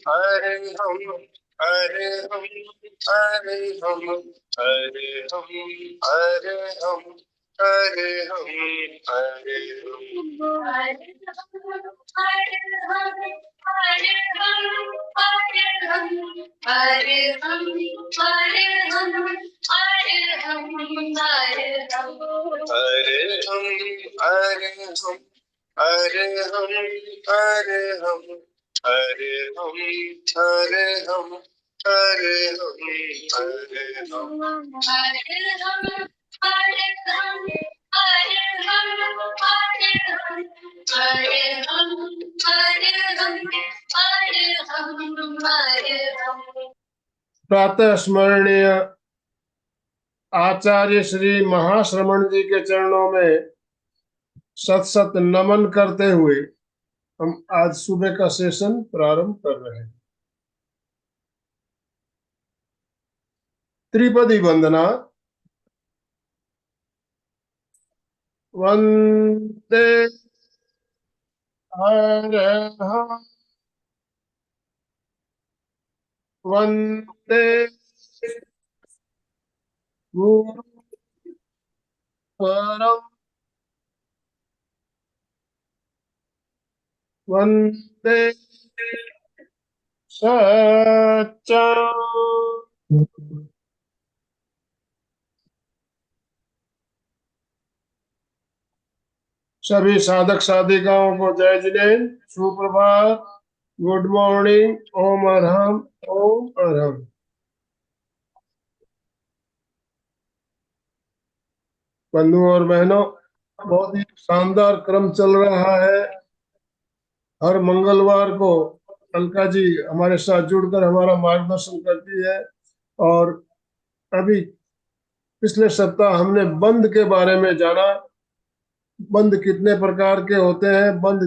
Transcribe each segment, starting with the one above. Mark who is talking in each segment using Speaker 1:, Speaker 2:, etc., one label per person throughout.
Speaker 1: हरे हम हरे हम हरे हम हरे हम हरे हम हरे हम हरे हरे हम हरे हम हरे हम हरे हम हरे हम हरे हम प्रातः स्मरणीय आचार्य श्री महाश्रमण जी के चरणों में सत सत नमन करते हुए हम आज सुबह का सेशन प्रारंभ कर रहे हैं। त्रिपदी वंदना। वंदे हरहं वंदे गुरु परम वंदे सच्चिदानंद। सभी साधक साधिकाओं को जय जिनेन्द्र, सुप्रभात, गुड मॉर्निंग, ओम अरहम ओम अरहम। बंधुओं और बहनों, बहुत ही शानदार क्रम चल रहा है। हर मंगलवार को अलका जी हमारे साथ जुड़कर हमारा मार्गदर्शन करती है। और अभी पिछले सप्ताह हमने बंद के बारे में जाना। बंद कितने प्रकार के होते हैं, बंद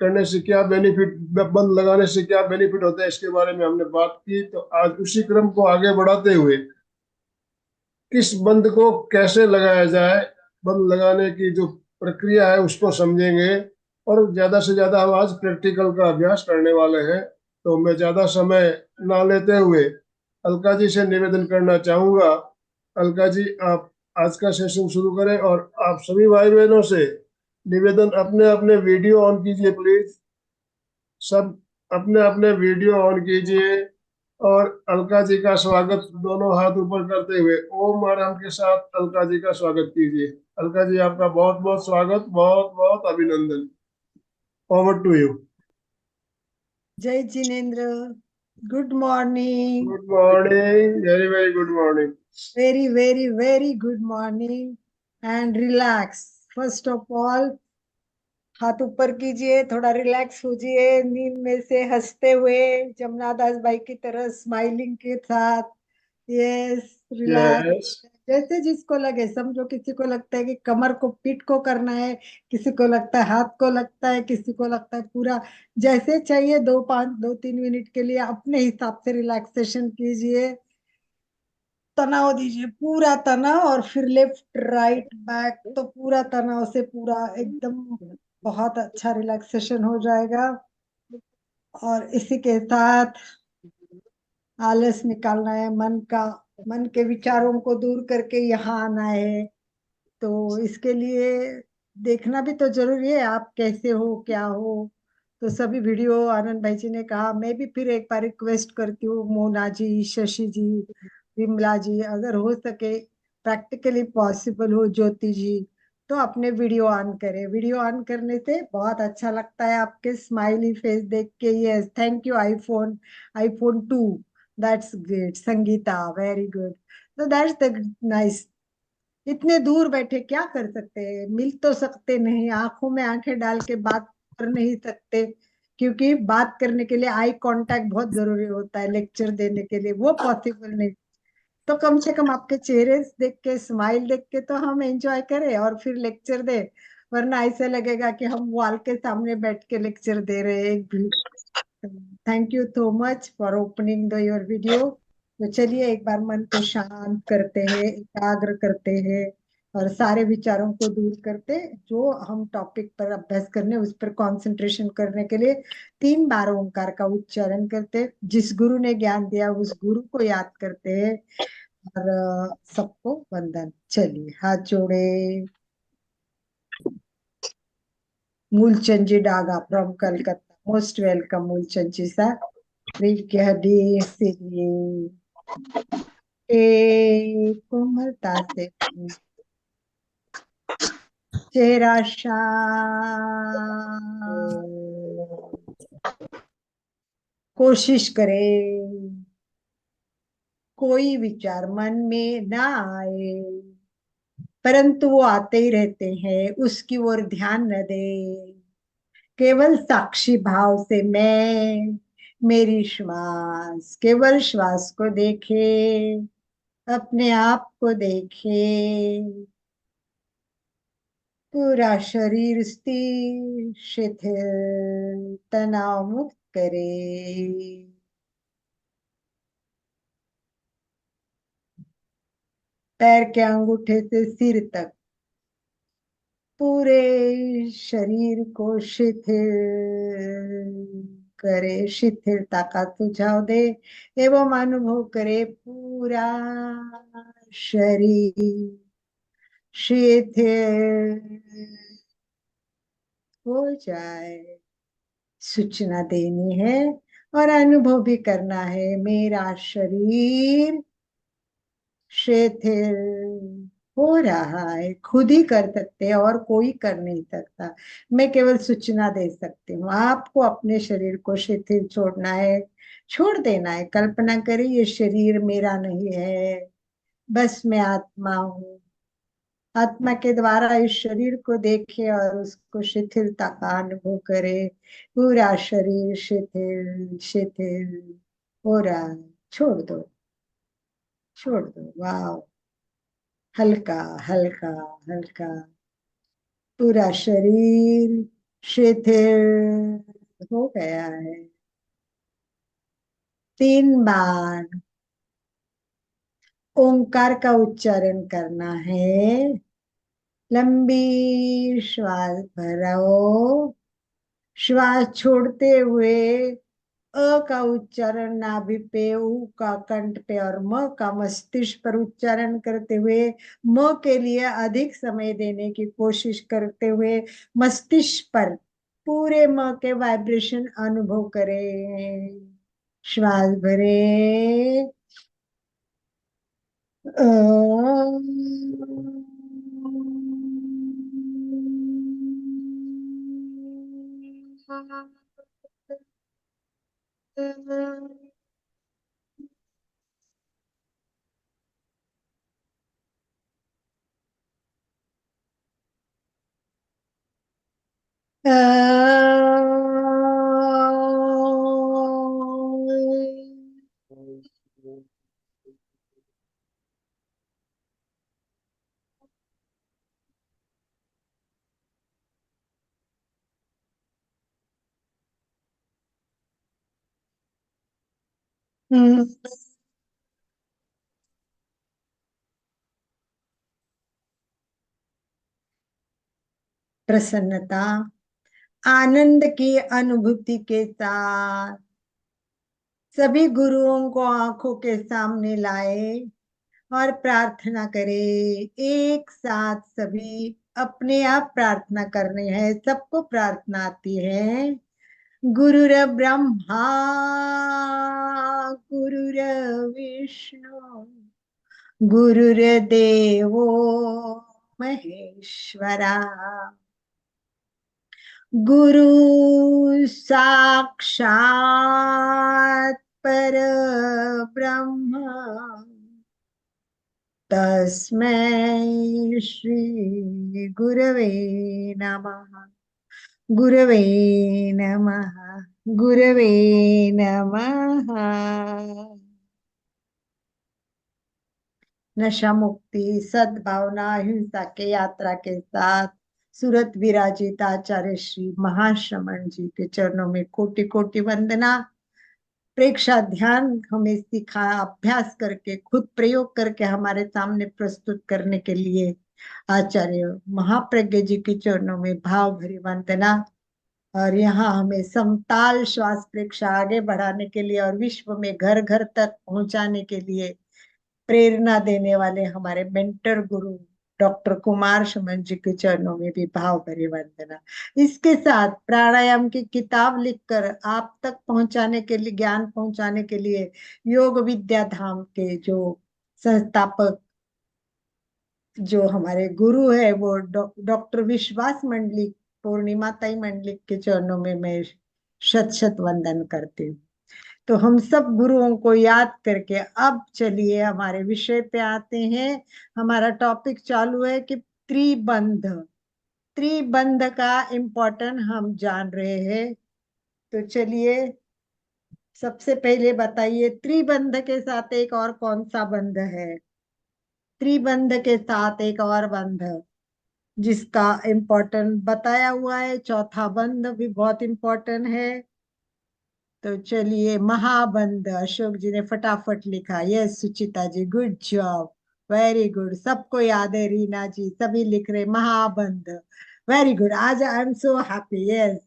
Speaker 1: करने से क्या बेनिफिट, बंद लगाने से क्या बेनिफिट होता है, इसके बारे में हमने बात की। तो आज उसी क्रम को आगे बढ़ाते हुए किस बंद को कैसे लगाया जाए, बंद लगाने की जो प्रक्रिया है उसको समझेंगे। और ज्यादा से ज्यादा हम आज प्रैक्टिकल का अभ्यास करने वाले हैं। तो मैं ज्यादा समय ना लेते हुए अलका जी से निवेदन करना चाहूंगा। अलका जी, आप आज का सेशन शुरू करें। और आप सभी भाई बहनों से निवेदन, अपने अपने वीडियो ऑन कीजिए प्लीज। सब अपने अपने वीडियो ऑन कीजिए और अलका जी का स्वागत दोनों हाथ ऊपर करते हुए ओम आराम के साथ अलका जी का स्वागत कीजिए। अलका जी, आपका बहुत बहुत स्वागत, बहुत बहुत अभिनंदन। Over to you.
Speaker 2: जय जिनेन्द्र, good morning.
Speaker 1: Good morning, very very good morning.
Speaker 2: Very very very good morning and relax. First of all हाथ ऊपर कीजिए, थोड़ा रिलैक्स होजिए, नींद में से हंसते हुए जमुना दास भाई की तरह स्माइलिंग के साथ। Yes, relax.
Speaker 1: यस।
Speaker 2: जैसे जिसको लगे, समझो किसी को लगता है कि कमर को, पीठ को करना है, किसी को लगता है हाथ को लगता है, किसी को लगता है पूरा। जैसे चाहिए 2-3 मिनट के लिए अपने हिसाब से रिलैक्सेशन कीजिए। तनाव दीजिए, पूरा तनाव, और फिर लेफ्ट राइट बैक, तो पूरा तनाव से पूरा एकदम बहुत अच्छा रिलैक्सेशन हो जाएगा। और इसी के साथ आलस निकालना है मन का, मन के विचारों को दूर करके यहाँ आना है। तो इसके लिए देखना भी तो जरूरी है आप कैसे हो, क्या हो। तो सभी वीडियो आनंद भाई जी ने कहा, मैं भी फिर एक बार रिक्वेस्ट करती हूँ, मोना जी, शशि जी, विमला जी, अगर हो सके, प्रैक्टिकली पॉसिबल हो, ज्योति जी, तो अपने वीडियो ऑन करें। वीडियो ऑन करने से बहुत अच्छा लगता है, आपके स्माइली फेस देख के। Yes, thank you iPhone, iPhone 2, that's great. Sangeeta, very good. तो दैट्स द नाइस। इतने दूर बैठे क्या कर सकते हैं, मिल तो सकते नहीं, आंखों में आंखें डाल के बात कर नहीं सकते, क्योंकि बात करने के लिए आई कांटेक्ट बहुत जरूरी होता है, लेक्चर देने के लिए वो पॉसिबल नहीं। तो कम से कम आपके चेहरे देख के, स्माइल देख के तो हम एंजॉय करें और फिर लेक्चर दे। वरना ऐसा लगेगा कि हम वॉल के सामने बैठ के लेक्चर दे रहे हैं एक भी। Thank you so much for opening the your video. तो चलिए एक बार मन को शांत करते हैं, एकाग्र करते हैं। और सारे विचारों को दूर करते, जो हम टॉपिक पर अभ्यास करने उस पर कंसंट्रेशन करने के लिए 3 बार ओंकार का उच्चारण करते, जिस गुरु ने ज्ञान दिया उस गुरु को याद करते हैं। और सबको वंदन। चलिए हाथ जोड़े। Mulchand ji Daga from Calcutta, most welcome Mulchand ji sir. हड्डी सिरिये कोमलता से चेहरा शांत, कोशिश करें कोई विचार मन में ना आए, परंतु वो आते ही रहते हैं, उसकी ओर ध्यान न दे। केवल साक्षी भाव से मैं, मेरी श्वास, केवल श्वास को देखे, अपने आप को देखे। पूरा शरीर स्थिर शिथिल तनाव मुक्त करे। पैर के अंगूठे से सिर तक पूरे शरीर को शिथिल करे, शिथिलता का सुझाव दे एवं अनुभव करे पूरा शरीर शिथिल हो जाए। सूचना देनी है और अनुभव भी करना है, मेरा शरीर शिथिल हो रहा है। खुद ही कर सकते हैं और कोई कर नहीं सकता, मैं केवल सूचना दे सकती हूँ। आपको अपने शरीर को शिथिल छोड़ना है, छोड़ देना है। कल्पना करें ये शरीर मेरा नहीं है, बस मैं आत्मा हूँ। आत्मा के द्वारा इस शरीर को देखे और उसको शिथिलता का अनुभव करे। पूरा शरीर शिथिल शिथिल हो रहा है। छोड़ दो, छोड़ दो। वाह, हल्का हल्का हल्का। पूरा शरीर शिथिल हो गया है। 3 बार ओंकार का उच्चारण करना है। लंबी श्वास भरो, श्वास छोड़ते हुए अ का उच्चारण नाभि पे, उ का कंठ पे और म का मस्तिष्क पर उच्चारण करते हुए म के लिए अधिक समय देने की कोशिश करते हुए मस्तिष्क पर पूरे म के वाइब्रेशन अनुभव करें। श्वास भरे। प्रसन्नता आनंद की अनुभूति के साथ सभी गुरुओं को आंखों के सामने लाए और प्रार्थना करे। एक साथ सभी अपने आप प्रार्थना करने हैं, सबको प्रार्थना आती है। गुरुर ब्रह्मा गुरुर विष्णु गुरुर्देवो महेश्वरा, गुरु साक्षात पर ब्रह्म, तस्मै श्री गुरवे नमः। गुरवे नमः। गुरवे नमः। नशा मुक्ति सद्भावना अहिंसा के यात्रा के साथ सूरत विराजित आचार्य श्री महाश्रमण जी के चरणों में कोटि कोटि वंदना। प्रेक्षा ध्यान हमें सिखा, अभ्यास करके खुद प्रयोग करके हमारे सामने प्रस्तुत करने के लिए आचार्य महाप्रज्ञ जी के चरणों में भाव भरी वंदना। और यहाँ हमें समताल श्वास प्रेक्षा आगे बढ़ाने के लिए और विश्व में घर घर तक पहुंचाने के लिए प्रेरणा देने वाले हमारे मेंटर गुरु डॉक्टर कुमार सुमन जी के चरणों में भी भाव भरी वंदना। इसके साथ प्राणायाम की किताब लिखकर आप तक पहुंचाने के लिए, ज्ञान पहुंचाने के लिए योग विद्या धाम के जो संस्थापक, जो हमारे गुरु है, वो डॉक्टर विश्वास मंडलिक, पूर्णिमा ताई मंडलिक के चरणों में मैं शत शत वंदन करती हूँ। तो हम सब गुरुओं को याद करके अब चलिए हमारे विषय पे आते हैं। हमारा टॉपिक चालू है कि त्रिबंध। त्रिबंध का इम्पोर्टेंट हम जान रहे हैं। तो चलिए, सबसे पहले बताइए त्रिबंध के साथ एक और कौन सा बंध है? त्रिबंध के साथ एक और बंध जिसका इम्पोर्टेंट बताया हुआ है, चौथा बंध भी बहुत इम्पोर्टेंट है। तो चलिए, महाबंध, अशोक जी ने फटाफट लिखा। यस सुचिता जी, गुड जॉब, वेरी गुड। सबको याद है, रीना जी सभी लिख रहे महाबंध। वेरी गुड, आज I am so happy. Yes,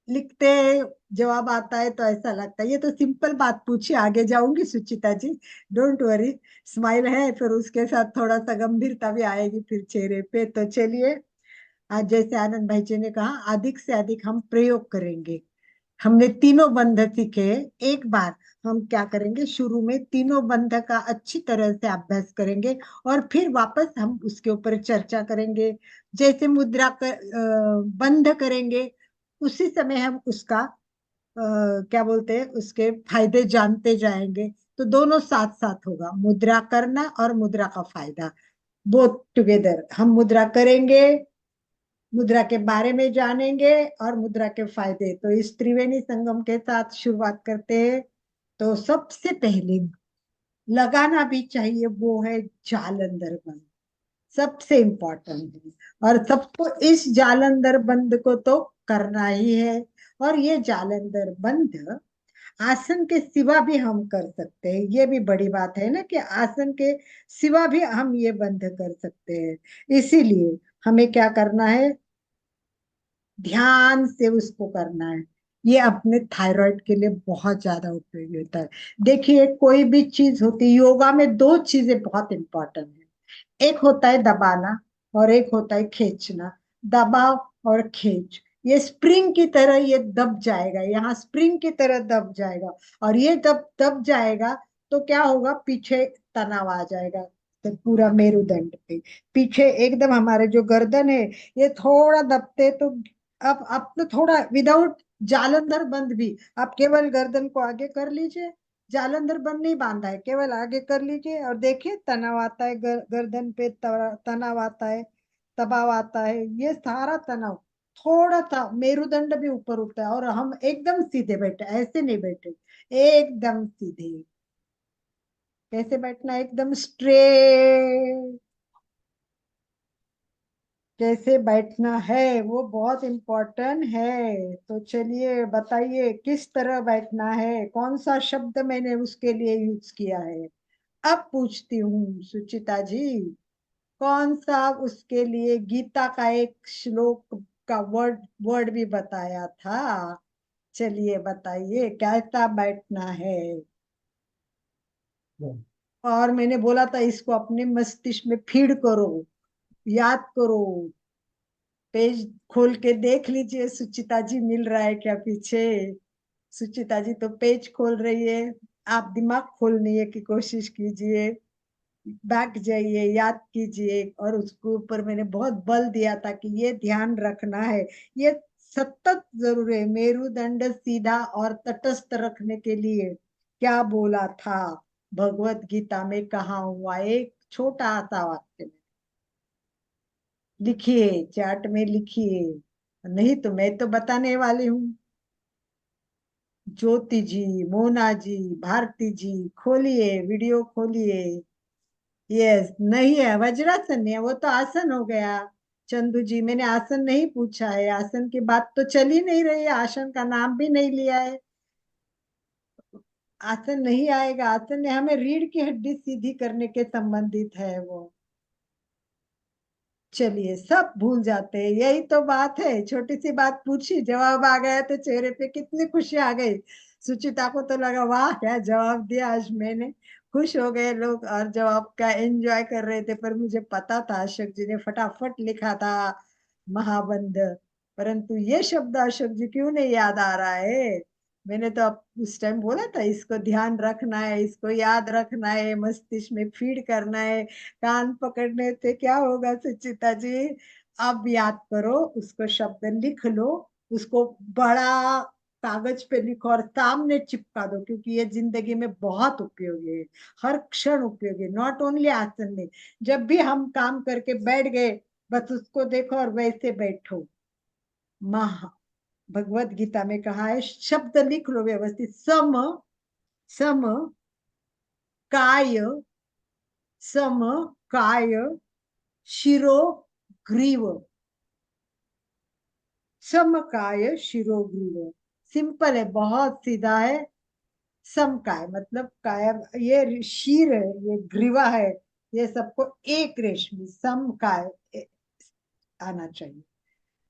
Speaker 2: लिखते हैं, जवाब आता है तो ऐसा लगता है ये तो सिंपल बात पूछी, आगे जाऊंगी सुचिता जी, डोंट वरी। स्माइल है, फिर उसके साथ थोड़ा सा गंभीरता भी आएगी फिर चेहरे पे। तो चलिए, आज जैसे आनंद भाई जी ने कहा, अधिक से अधिक हम प्रयोग करेंगे। हमने तीनों बंध सीखे। एक बार हम क्या करेंगे, शुरू में तीनों बंध का अच्छी तरह से अभ्यास करेंगे और फिर वापस हम उसके ऊपर चर्चा करेंगे। जैसे मुद्रा बंध करेंगे, उसी समय हम उसका क्या बोलते हैं, उसके फायदे जानते जाएंगे। तो दोनों साथ साथ होगा, मुद्रा करना और मुद्रा का फायदा, बोथ टुगेदर। हम मुद्रा करेंगे, मुद्रा के बारे में जानेंगे और मुद्रा के फायदे। तो इस त्रिवेणी संगम के साथ शुरुआत करते हैं। तो सबसे पहले लगाना भी चाहिए, वो है जालंधर बंद, सबसे इम्पोर्टेंट है। और सबको इस जालंधर बंद को तो करना ही है। और ये जालंधर बंद आसन के सिवा भी हम कर सकते हैं। ये भी बड़ी बात है ना, कि आसन के सिवा भी हम ये बंद कर सकते हैं। इसीलिए हमें क्या करना है, ध्यान से उसको करना है। ये अपने थायराइड के लिए बहुत ज्यादा उपयोगी होता है। देखिए, कोई भी चीज होती है, योगा में दो चीजें बहुत इंपॉर्टेंट है। एक होता है दबाना और एक होता है खींचना। दबाव और खींच, ये स्प्रिंग की तरह ये दब जाएगा, यहाँ स्प्रिंग की तरह दब जाएगा। और ये दब दब जाएगा तो क्या होगा, पीछे तनाव आ जाएगा। तो पूरा मेरुदंड पे पीछे एकदम हमारे जो गर्दन है, ये थोड़ा दबते तो अब तो थोड़ा विदाउट जालंधर बंद भी आप केवल गर्दन को आगे कर लीजिए। जालंधर बंद नहीं बांधा है, केवल आगे कर लीजिए और देखिए तनाव आता है, गर्दन पे तनाव आता है, दबाव आता है। ये सारा तनाव थोड़ा सा मेरुदंड भी ऊपर उठता है और हम एकदम सीधे बैठे, ऐसे नहीं बैठे, एकदम सीधे। कैसे बैठना, एकदम स्ट्रेट। कैसे बैठना है वो बहुत इम्पोर्टेंट है। तो चलिए बताइए, किस तरह बैठना है, कौन सा शब्द मैंने उसके लिए यूज किया है। अब पूछती हूँ सुचिता जी, कौन सा उसके लिए गीता का एक श्लोक का वर्ड वर्ड भी बताया था। चलिए बताइए कैसा बैठना है। और मैंने बोला था इसको अपने मस्तिष्क में फीड करो, याद करो। पेज खोल के देख लीजिए, सुचिता जी मिल रहा है क्या पीछे? सुचिता जी तो पेज खोल रही है, आप दिमाग खोलने की कोशिश कीजिए, बैठ जाइए, याद कीजिए। और उसके ऊपर मैंने बहुत बल दिया था कि ये ध्यान रखना है, ये सतत जरूर है, मेरुदंड सीधा और तटस्थ रखने के लिए। क्या बोला था भगवत गीता में, कहा हुआ एक छोटा सा वाक्य, लिखिए, चार्ट में लिखिए, नहीं तो मैं तो बताने वाली हूँ। ज्योति जी, मोना जी, भारती जी, खोलिए वीडियो खोलिए। यस, नहीं है वज्रासन, नहीं है, वो तो आसन हो गया। चंदू जी, मैंने आसन नहीं पूछा है, आसन की बात तो चल ही नहीं रही है, आसन का नाम भी नहीं लिया है। आसन नहीं आएगा, आसन हमें रीढ़ की हड्डी सीधी करने के संबंधित है वो। चलिए, सब भूल जाते हैं, यही तो बात है। छोटी सी बात पूछी, जवाब आ गया, तो चेहरे पे कितनी खुशी आ गई। सुचिता को तो लगा वाह क्या जवाब दिया आज मैंने। खुश हो गए लोग और जवाब का एंजॉय कर रहे थे। पर मुझे पता था अशोक जी ने फटाफट लिखा था महाबंध, परंतु ये शब्द अशोक जी क्यों नहीं याद आ रहा है। मैंने तो अब उस टाइम बोला था इसको ध्यान रखना है, इसको याद रखना है, मस्तिष्क में फीड करना है। कान पकड़ने से क्या होगा सुचिता जी। अब याद करो, उसको शब्द लिख लो, उसको बड़ा कागज पे लिखो और सामने चिपका दो, क्योंकि ये जिंदगी में बहुत उपयोगी है। हर क्षण उपयोगी, नॉट ओनली आसन में। जब भी हम काम करके बैठ गए, बस उसको देखो और वैसे बैठो। महा भगवत गीता में कहा है, शब्द लिख लो व्यवस्थित। सम, सम काय, सम काय शिरो ग्रीव, समकाय शिरोग्रीव। सिंपल है, बहुत सीधा है। समकाय मतलब काय, ये शीर है, ये ग्रीवा है, ये सबको एक रेशमी समकाय आना चाहिए।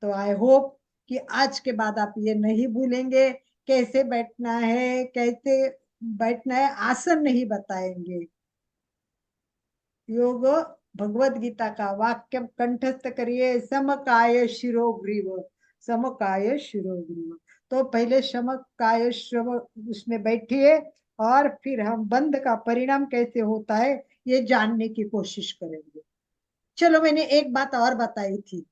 Speaker 2: तो आई होप कि आज के बाद आप ये नहीं भूलेंगे, कैसे बैठना है, कैसे बैठना है। आसन नहीं बताएंगे। योग भगवत गीता का वाक्य कंठस्थ करिए, समकाय शिरोग्रीव, समकाय शिरोग्रीव। तो पहले समकाय शिव उसमें बैठिए, और फिर हम बंध का परिणाम कैसे होता है ये जानने की कोशिश करेंगे। चलो, मैंने एक बात और बताई थी,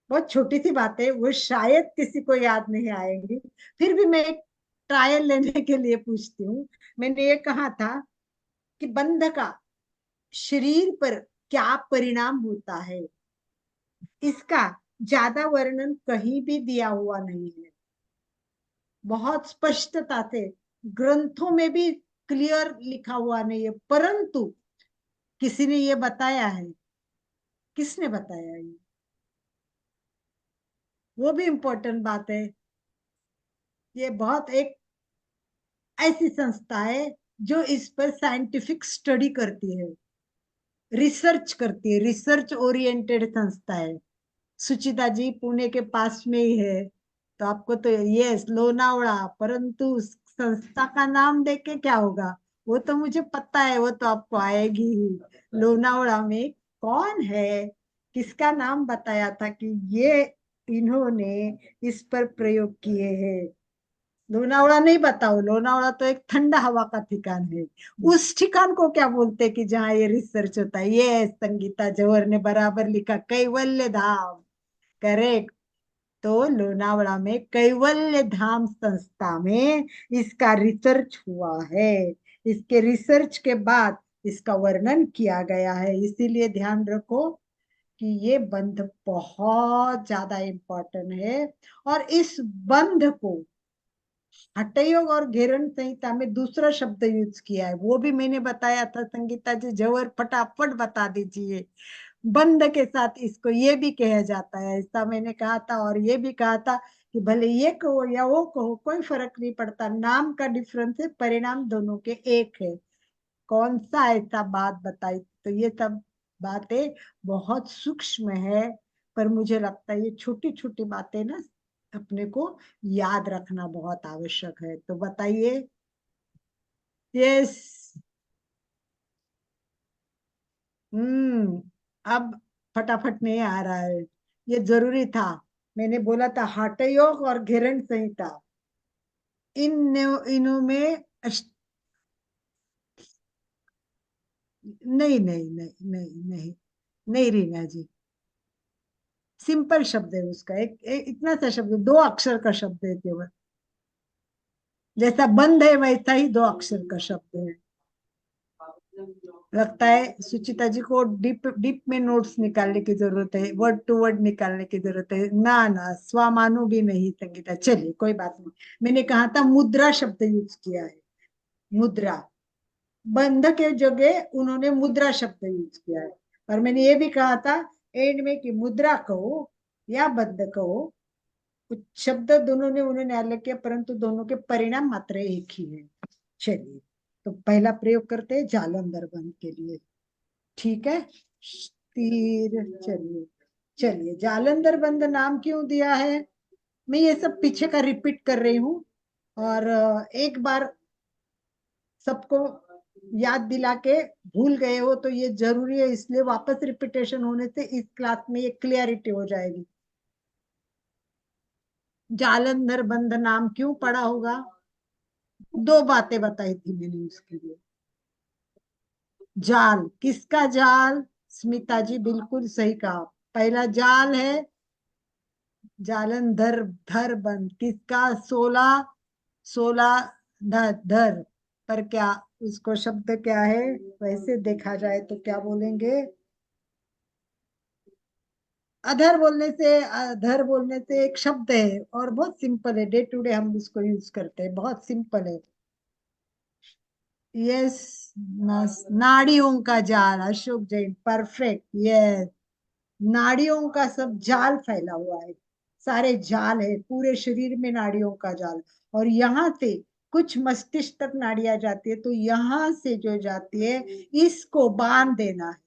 Speaker 2: बहुत छोटी सी बात है, वो शायद किसी को याद नहीं आएगी। फिर भी मैं एक ट्रायल लेने के लिए पूछती हूँ। मैंने ये कहा था कि बंध का शरीर पर क्या परिणाम होता है, इसका ज्यादा वर्णन कहीं भी दिया हुआ नहीं है। बहुत स्पष्टता से ग्रंथों में भी क्लियर लिखा हुआ नहीं है, परंतु किसी ने ये बताया है। किसने बताया ये, वो भी इम्पोर्टेंट बात है। ये बहुत एक ऐसी संस्था है जो इस पर साइंटिफिक स्टडी करती है, रिसर्च करती है, रिसर्च ओरिएंटेड संस्था है। सुचिता जी पुणे के पास में ही है, तो आपको तो ये लोनावड़ा, परंतु उस संस्था का नाम देख के क्या होगा, वो तो मुझे पता है, वो तो आपको आएगी ही। लोनावड़ा में कौन है, किसका नाम बताया था कि ये इन्होंने इस पर प्रयोग किए हैं। लोनावड़ा नहीं बताओ, लोनावड़ा तो एक ठंडा हवा का ठिकान है। उस ठिकान को क्या बोलते हैं कि जहाँ ये रिसर्च होता है, ये संगीता जौहर ने बराबर लिखा, कैवल्य धाम। करेक्ट। तो लोनावड़ा में कैवल्य धाम संस्था में इसका रिसर्च हुआ है। इसके रिसर्च के बाद इसका वर्णन किया गया है। इसीलिए ध्यान रखो कि ये बंध बहुत ज्यादा इम्पोर्टेंट है। और इस बंध को हठयोग और घेरन संहिता में दूसरा शब्द यूज किया है, वो भी मैंने बताया था। संगीता जी जवर फटाफट बता दीजिए। बंद के साथ इसको ये भी कहा जाता है, ऐसा मैंने कहा था। और ये भी कहा था कि भले ये कहो या वो कहो, कोई फर्क नहीं पड़ता, नाम का डिफरेंस है, परिणाम दोनों के एक है। कौन सा ऐसा बात बताई, तो ये सब बातें बहुत सूक्ष्म है। पर मुझे लगता है ये छोटी छोटी बातें ना अपने को याद रखना बहुत आवश्यक है। तो बताइए। यस। अब फटाफट नहीं आ रहा है, ये जरूरी था। मैंने बोला था हठ योग और घेरन संहिता, इनों में नहीं नहीं नहीं नहीं नहीं, नहीं रीना जी। सिंपल शब्द है उसका, इतना सा शब्द, दो अक्षर का शब्द है केवल। जैसा बंद है वैसा ही दो अक्षर का शब्द है। लगता है सुचिता जी को डीप डीप में नोट्स निकालने की जरूरत है, वर्ड टू वर्ड निकालने की जरूरत है। ना ना, स्वामानु भी नहीं संगीता, चलिए कोई बात नहीं। मैंने कहा था मुद्रा शब्द यूज किया है, मुद्रा। बंध के जगह उन्होंने मुद्रा शब्द यूज किया है। और मैंने ये भी कहा था एंड में कि मुद्रा कहो या बंध कहो, कुछ शब्द दोनों ने उन्होंने अलग किया, परंतु दोनों के परिणाम मात्र एक ही है। चलिए, तो पहला प्रयोग करते हैं जालंधर बंध के लिए। ठीक है, तीर। चलिए, चलिए, जालंधर बंद नाम क्यों दिया है, मैं ये सब पीछे का रिपीट कर रही हूँ, और एक बार सबको याद दिला के भूल गए हो तो ये जरूरी है, इसलिए वापस रिपीटेशन होने से इस क्लास में ये क्लियरिटी हो जाएगी। जालंधर बंद नाम क्यों पड़ा होगा, दो बातें बताई थी मैंने उसके लिए। जाल, किसका जाल, स्मिता जी बिल्कुल सही कहा, पहला जाल है जालंधर धर बंद, किसका, 16 16 धर धर, पर क्या उसको शब्द क्या है, वैसे देखा जाए तो क्या बोलेंगे, अधर बोलने से एक शब्द है और बहुत सिंपल है, डे टू डे हम उसको यूज करते हैं, बहुत सिंपल है। यस, नाड़ियों का जाल, अशोक जैन परफेक्ट, यस। नाड़ियों का सब जाल फैला हुआ है, सारे जाल है पूरे शरीर में नाड़ियों का जाल, और यहाँ से कुछ मस्तिष्क तक नाड़ियां जाती है, तो यहाँ से जो जाती है इसको बांध देना है,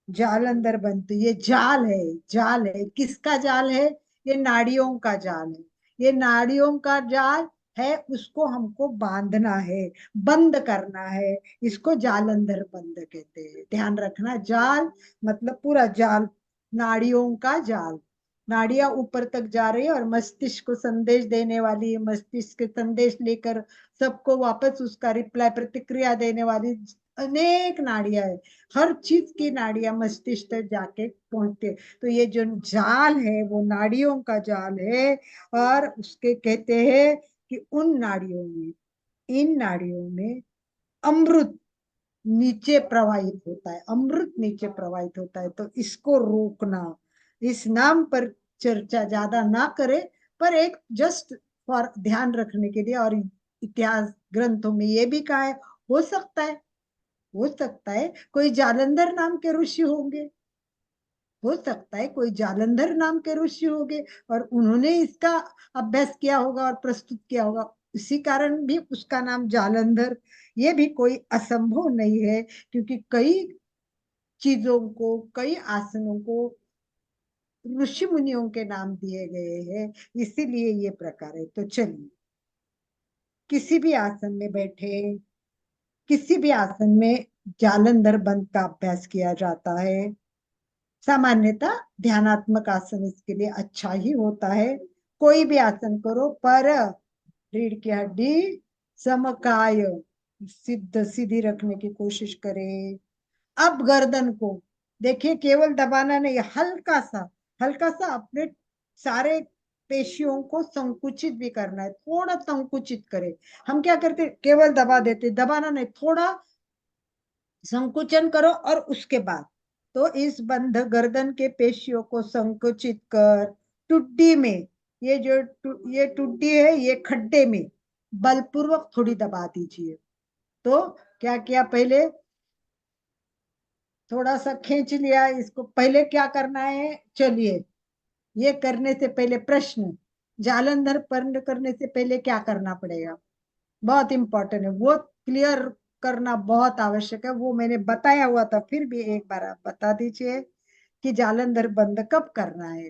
Speaker 2: जाल अंदर बनती, ये जाल है, जाल है, किसका जाल है, ये नाड़ियों का जाल है, ये नाड़ियों का जाल है, उसको हमको बांधना है, बंद करना है, इसको जाल अंदर बंद कहते हैं, ध्यान रखना, जाल मतलब पूरा जाल, नाड़ियों का जाल, नाड़ियां ऊपर तक जा रही है और मस्तिष्क को संदेश देने वाली है, मस्तिष्क के संदेश लेकर सबको वापस उसका रिप्लाई प्रतिक्रिया देने वाली अनेक नाड़ियां है, हर चीज की नाड़ियां मस्तिष्क तक जाके पहुंचते हैं। तो ये जो जाल है वो नाड़ियों का जाल है, और उसके कहते हैं कि उन नाड़ियों में, इन नाड़ियों में अमृत नीचे प्रवाहित होता है, अमृत नीचे प्रवाहित होता है, तो इसको रोकना, इस नाम पर चर्चा ज्यादा ना करे, पर एक जस्ट फॉर ध्यान रखने के लिए, और इतिहास ग्रंथों में ये भी कहा है, हो सकता है, हो सकता है कोई जालंधर नाम के ऋषि होंगे, हो सकता है कोई जालंधर नाम के ऋषि होंगे और उन्होंने इसका अभ्यास किया होगा और प्रस्तुत किया होगा, इसी कारण भी उसका नाम जालंधर, ये भी कोई असंभव नहीं है, क्योंकि कई चीजों को, कई आसनों को ऋषि मुनियों के नाम दिए गए हैं, इसीलिए ये प्रकार है। तो चलिए, किसी भी आसन में बैठे, किसी भी आसन में जालंधर बंद का अभ्यास किया जाता है, सामान्यतः ध्यानात्मक आसन इसके लिए अच्छा ही होता है, कोई भी आसन करो, पर रीढ़ की हड्डी समकाय सिद्ध सीधी रखने की कोशिश करें। अब गर्दन को देखिए, केवल दबाना नहीं, हल्का सा, हल्का सा अपने सारे पेशियों को संकुचित भी करना है, थोड़ा संकुचित करे, हम क्या करते, केवल दबा देते, दबाना नहीं, थोड़ा संकुचन करो, और उसके बाद तो इस बंध गर्दन के पेशियों को संकुचित कर, टुड्डी में, ये टुड्डी है, ये खड्डे में बलपूर्वक थोड़ी दबा दीजिए। तो क्या किया, पहले थोड़ा सा खींच लिया इसको, पहले क्या करना है, चलिए, ये करने से पहले प्रश्न, जालंधर बंद करने से पहले क्या करना पड़ेगा, बहुत इंपॉर्टेंट है, वो क्लियर करना बहुत आवश्यक है, वो मैंने बताया हुआ था, फिर भी एक बार आप बता दीजिए कि जालंधर बंद कब करना है,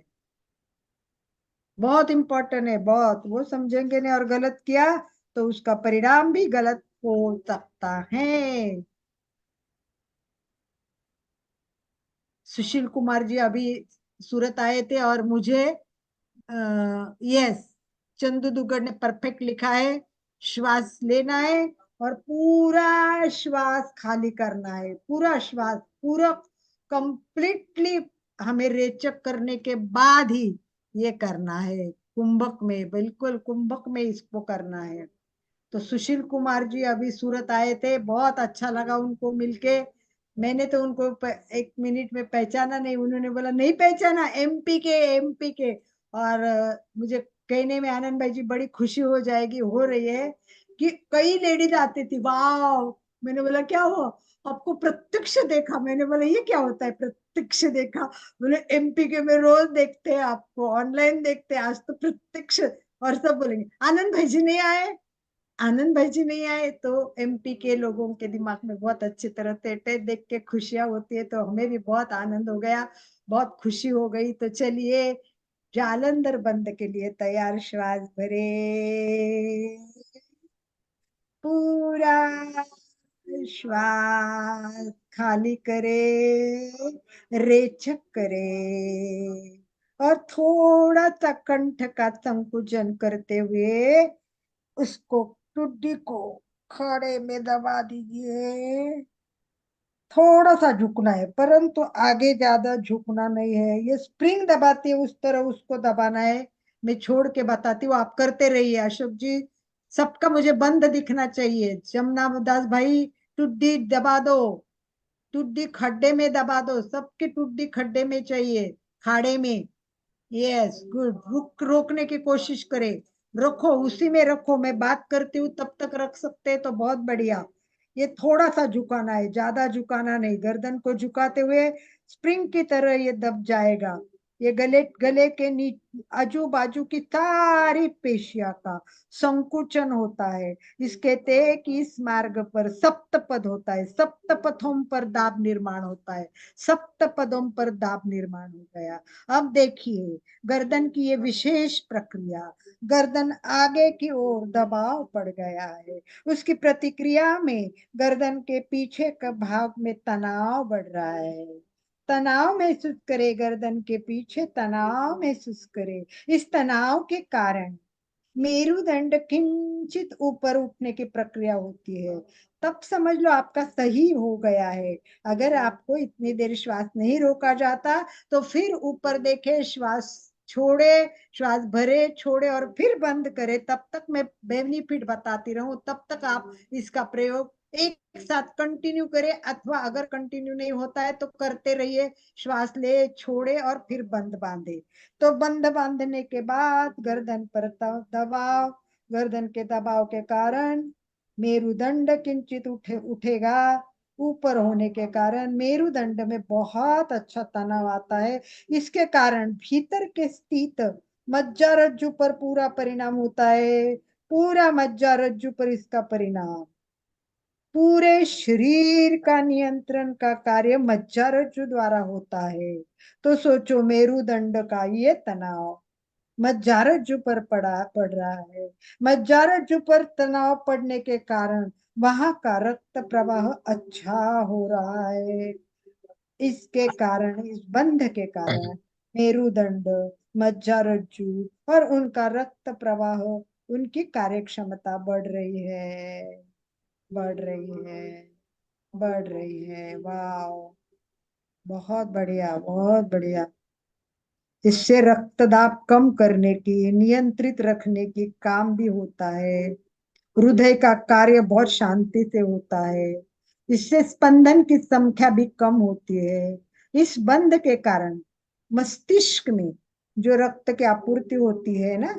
Speaker 2: बहुत इंपॉर्टेंट है, बहुत, वो समझेंगे नहीं और गलत किया तो उसका परिणाम भी गलत हो सकता है। सुशील कुमार जी अभी सूरत आए थे और मुझे यस, चंदू दुग्गड़ ने परफेक्ट लिखा है, श्वास लेना है और पूरा श्वास खाली करना है, पूरा श्वास, पूरा कंप्लीटली हमें रेचक करने के बाद ही ये करना है, कुंभक में, बिल्कुल कुंभक में इसको करना है। तो सुशील कुमार जी अभी सूरत आए थे, बहुत अच्छा लगा उनको मिलके, मैंने तो उनको एक मिनट में पहचाना नहीं, उन्होंने बोला नहीं पहचाना, एमपी के, एमपी के, और मुझे कहने में आनंद भाई जी बड़ी खुशी हो जाएगी, हो रही है कि कई लेडीज आती थी, वाह, मैंने बोला क्या हुआ, आपको प्रत्यक्ष देखा, मैंने बोला ये क्या होता है प्रत्यक्ष देखा, बोले एमपी के में रोज देखते हैं आपको, ऑनलाइन देखते हैं, आज तो प्रत्यक्ष, और सब बोलेंगे आनंद भाई जी नहीं आए, आनंद भाई जी नहीं आए तो एमपी के लोगों के दिमाग में बहुत अच्छी तरह से देख के खुशियां होती है, तो हमें भी बहुत आनंद हो गया, बहुत खुशी हो गई। तो चलिए, जालंधर बंद के लिए तैयार, श्वास भरे, पूरा श्वास खाली करे, रेचक करे, और थोड़ा सा कंठ का संकुचन करते हुए उसको, टुड्डी को खड़े में दबा दीजिए। थोड़ा सा झुकना है, परंतु आगे ज्यादा झुकना नहीं है। ये स्प्रिंग दबाती है उस तरह उसको दबाना है। मैं छोड़ के बताती हूँ, आप करते रहिए अशोक जी। सबका मुझे बंद दिखना चाहिए। जमुना दास भाई, टुड्डी दबा दो, टुड्डी खड्डे में दबा दो, सबकी टुड्डी खड्डे में चाहिए, खाड़े में। यस गुड, रोकने की कोशिश करे, रखो उसी में रखो, मैं बात करती हूँ तब तक रख सकते हैं तो बहुत बढ़िया। ये थोड़ा सा झुकाना है, ज्यादा झुकाना नहीं। गर्दन को झुकाते हुए स्प्रिंग की तरह ये दब जाएगा। ये गले गले के नीचे आजू बाजू की सारी पेशिया का संकुचन होता है। इसके ते कि इस मार्ग पर सप्तपद होता है, सप्तपथों पर दाब निर्माण होता है, सप्तपदों पर दाब निर्माण हो गया। अब देखिए गर्दन की ये विशेष प्रक्रिया, गर्दन आगे की ओर दबाव पड़ गया है, उसकी प्रतिक्रिया में गर्दन के पीछे का भाग में तनाव बढ़ रहा है। तनाव महसूस करे, गर्दन के पीछे तनाव महसूस करे। इस तनाव के कारण मेरुदंड किंचित ऊपर उठने की प्रक्रिया होती है। तब समझ लो आपका सही हो गया है। अगर आपको इतनी देर श्वास नहीं रोका जाता तो फिर ऊपर देखे, श्वास छोड़े, श्वास भरे, छोड़े और फिर बंद करे, तब तक मैं बेनिफिट बताती रहूं, तब तक आप इसका प्रयोग एक साथ कंटिन्यू करें। अथवा अगर कंटिन्यू नहीं होता है तो करते रहिए, श्वास ले, छोड़े और फिर बंद बांधे। तो बंद बांधने के बाद गर्दन पर दबाव, गर्दन के दबाव के कारण मेरुदंड किंचित उठेगा। ऊपर होने के कारण मेरुदंड में बहुत अच्छा तनाव आता है। इसके कारण भीतर के स्थित मज्जारज्जु पर पूरा परिणाम होता है, पूरा मज्जारज्जु पर इसका परिणाम। पूरे शरीर का नियंत्रण का कार्य मज्जारज्जु द्वारा होता है। तो सोचो, मेरुदंड का ये तनाव मज्जारज्जु पर पड़ रहा है। मज्जारज्जु पर तनाव पड़ने के कारण वहां का रक्त प्रवाह अच्छा हो रहा है। इसके कारण, इस बंध के कारण मेरुदंड, मज्जारज्जु और उनका रक्त प्रवाह, उनकी कार्यक्षमता बढ़ रही है, बढ़ रही है, बढ़ रही है। वाह, बहुत बढ़िया, बहुत बढ़िया। इससे रक्तदाब कम करने की, नियंत्रित रखने की काम भी होता है। हृदय का कार्य बहुत शांति से होता है। इससे स्पंदन की संख्या भी कम होती है। इस बंध के कारण मस्तिष्क में जो रक्त की आपूर्ति होती है ना,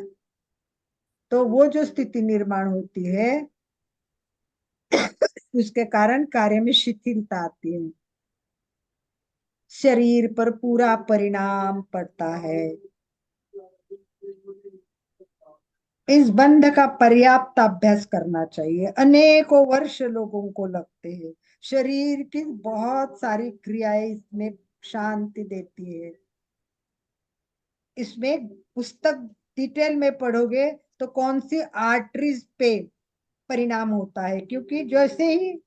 Speaker 2: तो वो जो स्थिति निर्माण होती है, उसके कारण कार्य में शिथिलता आती है, शरीर पर पूरा परिणाम पड़ता है। इस बंध का पर्याप्त अभ्यास करना चाहिए। अनेकों वर्ष लोगों को लगते हैं। शरीर की बहुत सारी क्रियाएं इसमें शांति देती है। इसमें पुस्तक डिटेल में पढ़ोगे तो कौन सी आर्टरीज पे परिणाम होता है, क्योंकि जैसे ही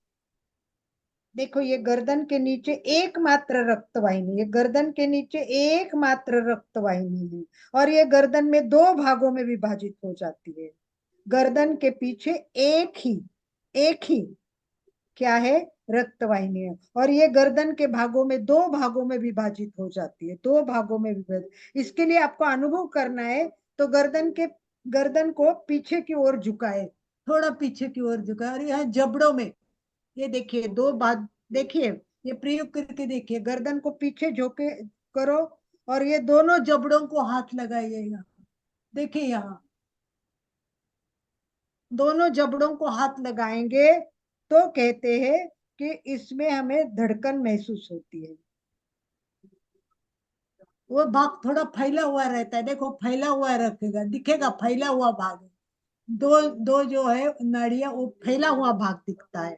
Speaker 2: देखो, ये गर्दन के नीचे एकमात्र रक्त वाहिनी, ये गर्दन के नीचे एकमात्र रक्त वाहिनी है, और ये गर्दन में दो भागों में विभाजित हो जाती है। गर्दन के पीछे एक ही क्या है, रक्त वाहिनी है, और ये गर्दन के भागों में, दो भागों में विभाजित हो जाती है, दो भागों में विभाजित। इसके लिए आपको अनुभव करना है, तो गर्दन को पीछे की ओर झुकाए, थोड़ा पीछे की ओर झुकाए, और यहाँ जबड़ों में, ये देखिए दो बात, देखिए ये प्रयोग करके देखिए, गर्दन को पीछे झोंके करो, और ये दोनों जबड़ों को हाथ लगाइए यहाँ, देखिए यहाँ दोनों जबड़ों को हाथ लगाएंगे तो कहते हैं कि इसमें हमें धड़कन महसूस होती है। वो भाग थोड़ा फैला हुआ रहता है, देखो फैला हुआ रखेगा, दिखेगा फैला हुआ भाग, दो दो जो है नाड़ियां, वो फैला हुआ भाग दिखता है।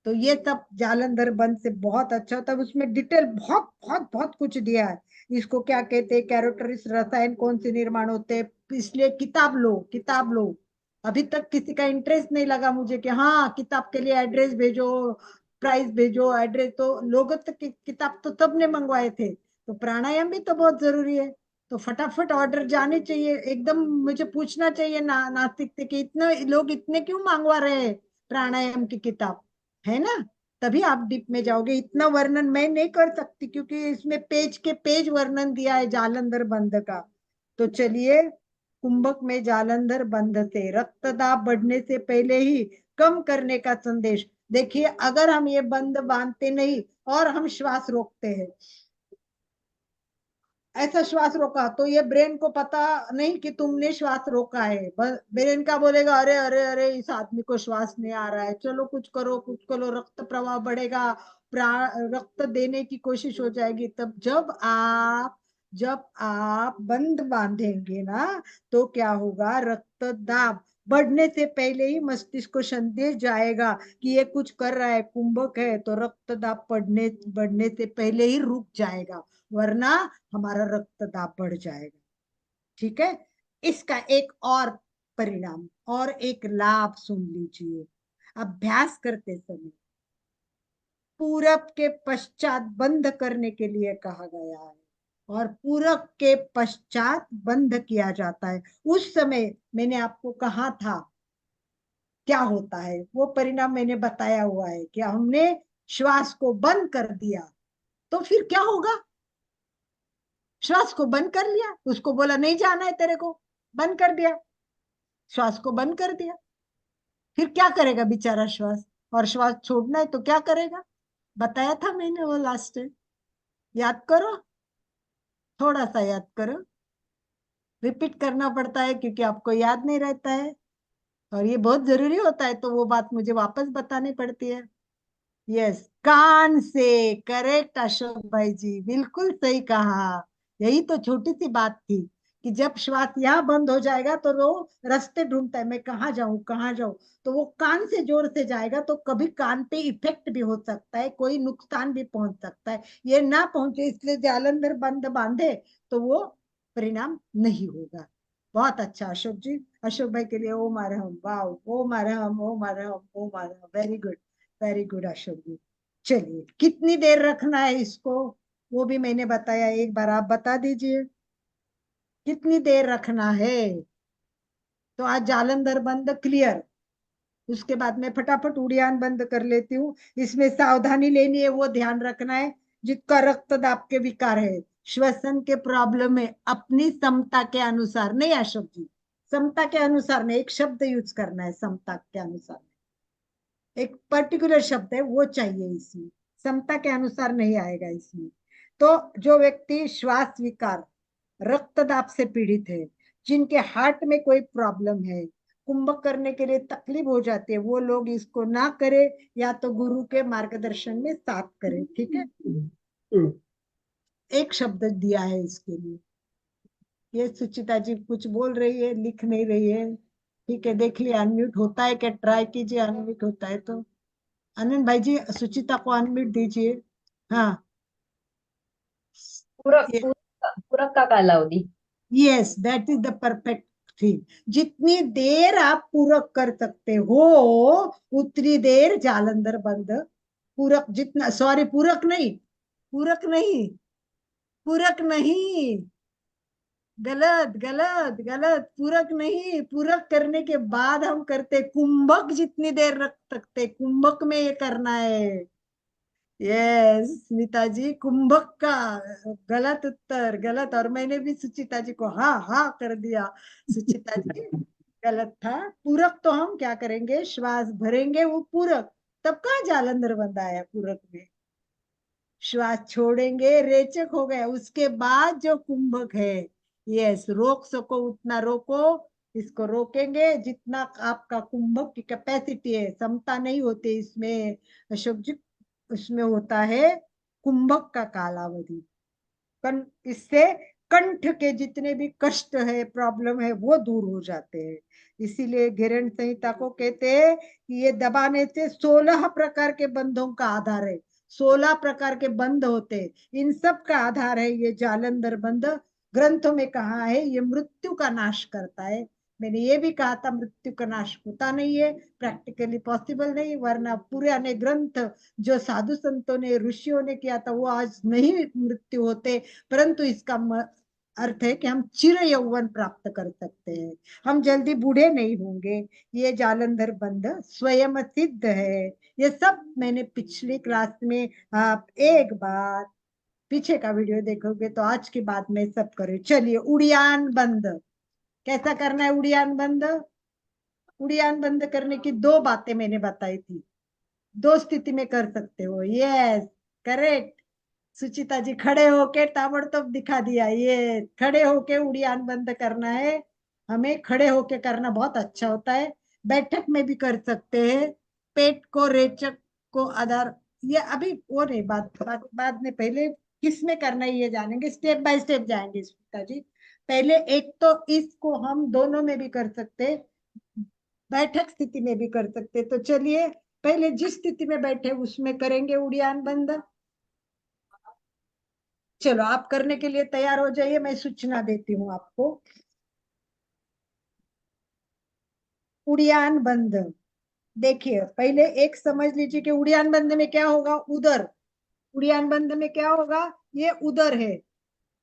Speaker 2: तो ये सब जालंधर बंद से बहुत अच्छा होता है। उसमें डिटेल बहुत बहुत बहुत कुछ दिया है। इसको क्या कहते हैं, कैरोटरिस रसायन कौन से निर्माण होते हैं, इसलिए किताब लो, किताब लो। अभी तक किसी का इंटरेस्ट नहीं लगा मुझे कि हाँ किताब के लिए एड्रेस भेजो, प्राइस भेजो, एड्रेस। तो लोगों तक की किताब तो सबने मंगवाए थे। तो प्राणायाम भी तो बहुत जरूरी है। तो फटाफट ऑर्डर जाने चाहिए एकदम। मुझे पूछना चाहिए नास्तिक से कि इतने लोग इतने क्यों मंगवा रहे हैं प्राणायाम की किताब, है ना। तभी आप डीप में जाओगे। इतना वर्णन मैं नहीं कर सकती क्योंकि इसमें पेज के पेज वर्णन दिया है जालंधर बंध का। तो चलिए, कुंभक में जालंधर बंध से रक्तदाब बढ़ने से पहले ही कम करने का संदेश। देखिए, अगर हम ये बंद बांधते नहीं और हम श्वास रोकते हैं, ऐसा श्वास रोका, तो ये ब्रेन को पता नहीं कि तुमने श्वास रोका है। ब्रेन का बोलेगा, अरे अरे अरे इस आदमी को श्वास नहीं आ रहा है, चलो कुछ करो कुछ करो, रक्त प्रवाह बढ़ेगा, रक्त देने की कोशिश हो जाएगी। तब जब आप बंद बांधेंगे ना, तो क्या होगा, रक्त दाब बढ़ने से पहले ही मस्तिष्क को संदेश जाएगा कि ये कुछ कर रहा है, कुंभक है, तो रक्त दाब बढ़ने बढ़ने से पहले ही रुक जाएगा, वरना हमारा रक्त दाब बढ़ जाएगा। ठीक है। इसका एक और परिणाम और एक लाभ सुन लीजिए। अभ्यास करते समय पूरब के पश्चात बंद करने के लिए कहा गया है, और पूरब के पश्चात बंद किया जाता है। उस समय मैंने आपको कहा था क्या होता है, वो परिणाम मैंने बताया हुआ है कि हमने श्वास को बंद कर दिया तो फिर क्या होगा। श्वास को बंद कर लिया, उसको बोला नहीं जाना है तेरे को, बंद कर दिया, श्वास को बंद कर दिया। फिर क्या करेगा बेचारा श्वास, और श्वास छोड़ना है तो क्या करेगा, बताया था मैंने वो लास्ट टाइम। याद करो, थोड़ा सा याद करो। रिपीट करना पड़ता है क्योंकि आपको याद नहीं रहता है, और ये बहुत जरूरी होता है, तो वो बात मुझे वापस बतानी पड़ती है। यस, कान से, करेक्ट अशोक भाई जी, बिल्कुल सही कहा। यही तो छोटी सी बात थी कि जब श्वास यहाँ बंद हो जाएगा तो वो रास्ते ढूंढता है, मैं कहाँ जाऊं कहाँ जाऊं। तो वो कान से जोर से जाएगा तो कभी कान पे इफेक्ट भी हो सकता है, कोई नुकसान भी पहुंच सकता है। ये ना पहुंचे इसलिए जालंधर बंद बांधे तो वो परिणाम नहीं होगा। बहुत अच्छा अशोक जी, अशोक भाई के लिए ओम अरहम, वाह, ओम अरहम ओम अरहम ओम अरहम, very good, very good Ashok ji. चलिए, कितनी देर रखना है इसको, वो भी मैंने बताया, एक बार आप बता दीजिए कितनी देर रखना है। तो आज जालंधर बंद क्लियर। उसके बाद में फटाफट उड़ियान बंद कर लेती हूँ। इसमें सावधानी लेनी है, वो ध्यान रखना है। जिसका रक्तदाब के विकार है, श्वसन के प्रॉब्लम है, अपनी क्षमता के अनुसार नहीं अशोक जी, क्षमता के अनुसार नहीं, एक शब्द यूज करना है, क्षमता के अनुसार, एक पर्टिकुलर शब्द है वो चाहिए इसमें, क्षमता के अनुसार नहीं आएगा इसमें। तो जो व्यक्ति श्वास विकार, रक्तदाब से पीड़ित है, जिनके हार्ट में कोई प्रॉब्लम है, कुंभक करने के लिए तकलीफ हो जाती है, वो लोग इसको ना करे, या तो गुरु के मार्गदर्शन में साथ करे। ठीक है, एक शब्द दिया है इसके लिए। ये सुचिता जी कुछ बोल रही है, लिख नहीं रही है। ठीक है, देख लिया अनम्यूट होता है क्या, ट्राई कीजिए, अनम्यूट होता है तो। आनंद भाई जी, सुचिता को अनम्यूट दीजिए। हाँ,
Speaker 3: पूरक पूरक पूरक का कालावधि।
Speaker 2: Yes, that is the perfect thing. जितनी देर आप पूरक कर सकते हो उतनी देर जालंधर बंद। पूरक जितना, सॉरी, पूरक नहीं, पूरक नहीं, पूरक नहीं, गलत गलत गलत, पूरक नहीं। पूरक करने के बाद हम करते कुंभक, जितनी देर रख सकते कुंभक में ये करना है। यस स्मिता जी, कुंभक का गलत उत्तर, गलत। और मैंने भी सुचिता जी को हाँ हाँ कर दिया। सुचिता जी गलत था। पूरक तो हम क्या करेंगे, श्वास भरेंगे वो पूरक। तब कहाँ जालंधर बंद आया पूरक में, श्वास छोड़ेंगे, रेचक हो गया, उसके बाद जो कुंभक है। यस, रोक सको उतना रोको, इसको रोकेंगे जितना आपका कुंभक की कैपेसिटी है, क्षमता नहीं होती इसमें अशोक जी, उसमें होता है कुंभक का कालावधि। इससे कंठ के जितने भी कष्ट है, प्रॉब्लम है, वो दूर हो जाते हैं। इसीलिए घेरण संहिता को कहते हैं कि ये दबाने से 16 प्रकार के बंधों का आधार है। 16 प्रकार के बंध होते हैं, इन सब का आधार है ये जालंधर बंध। ग्रंथों में कहा है ये मृत्यु का नाश करता है। मैंने ये भी कहा था मृत्यु का नाश होता नहीं है, प्रैक्टिकली पॉसिबल नहीं, वरना पुराने ग्रंथ जो साधु संतों ने, ऋषियों ने किया था, वो आज नहीं मृत्यु होते। परंतु इसका अर्थ है कि हम चिर यौवन प्राप्त कर सकते हैं, हम जल्दी बूढ़े नहीं होंगे। ये जालंधर बंध स्वयं सिद्ध है। ये सब मैंने पिछली क्लास में, आप एक बार पीछे का वीडियो देखोगे तो आज की बात में सब करे। चलिए, उड़ियान बंद कैसा करना है? उड़ियान बंद, उड़ियान बंद करने की दो बातें मैंने बताई थी। दो स्थिति में कर सकते हो। Yes, correct. सुचिता जी खड़े होके ताबड़तोब दिखा दिया। ये खड़े होके उड़ियान बंद करना है। हमें खड़े होके करना बहुत अच्छा होता है। बैठक में भी कर सकते हैं। पेट को, रेचक को आधार, ये अभी वो नहीं, बाद में, पहले किस में करना है ये जानेंगे, स्टेप बाय स्टेप जाएंगे सुचिता जी। पहले एक तो इसको हम दोनों में भी कर सकते, बैठक स्थिति में भी कर सकते। तो चलिए, पहले जिस स्थिति में बैठे उसमें करेंगे उड़ियान बंद। चलो, आप करने के लिए तैयार हो जाइए, मैं सूचना देती हूँ आपको। उड़ियान बंद, देखिए पहले एक समझ लीजिए कि उड़ियान बंद में क्या होगा। उदर, उड़ियान बंद में क्या होगा? ये उदर है,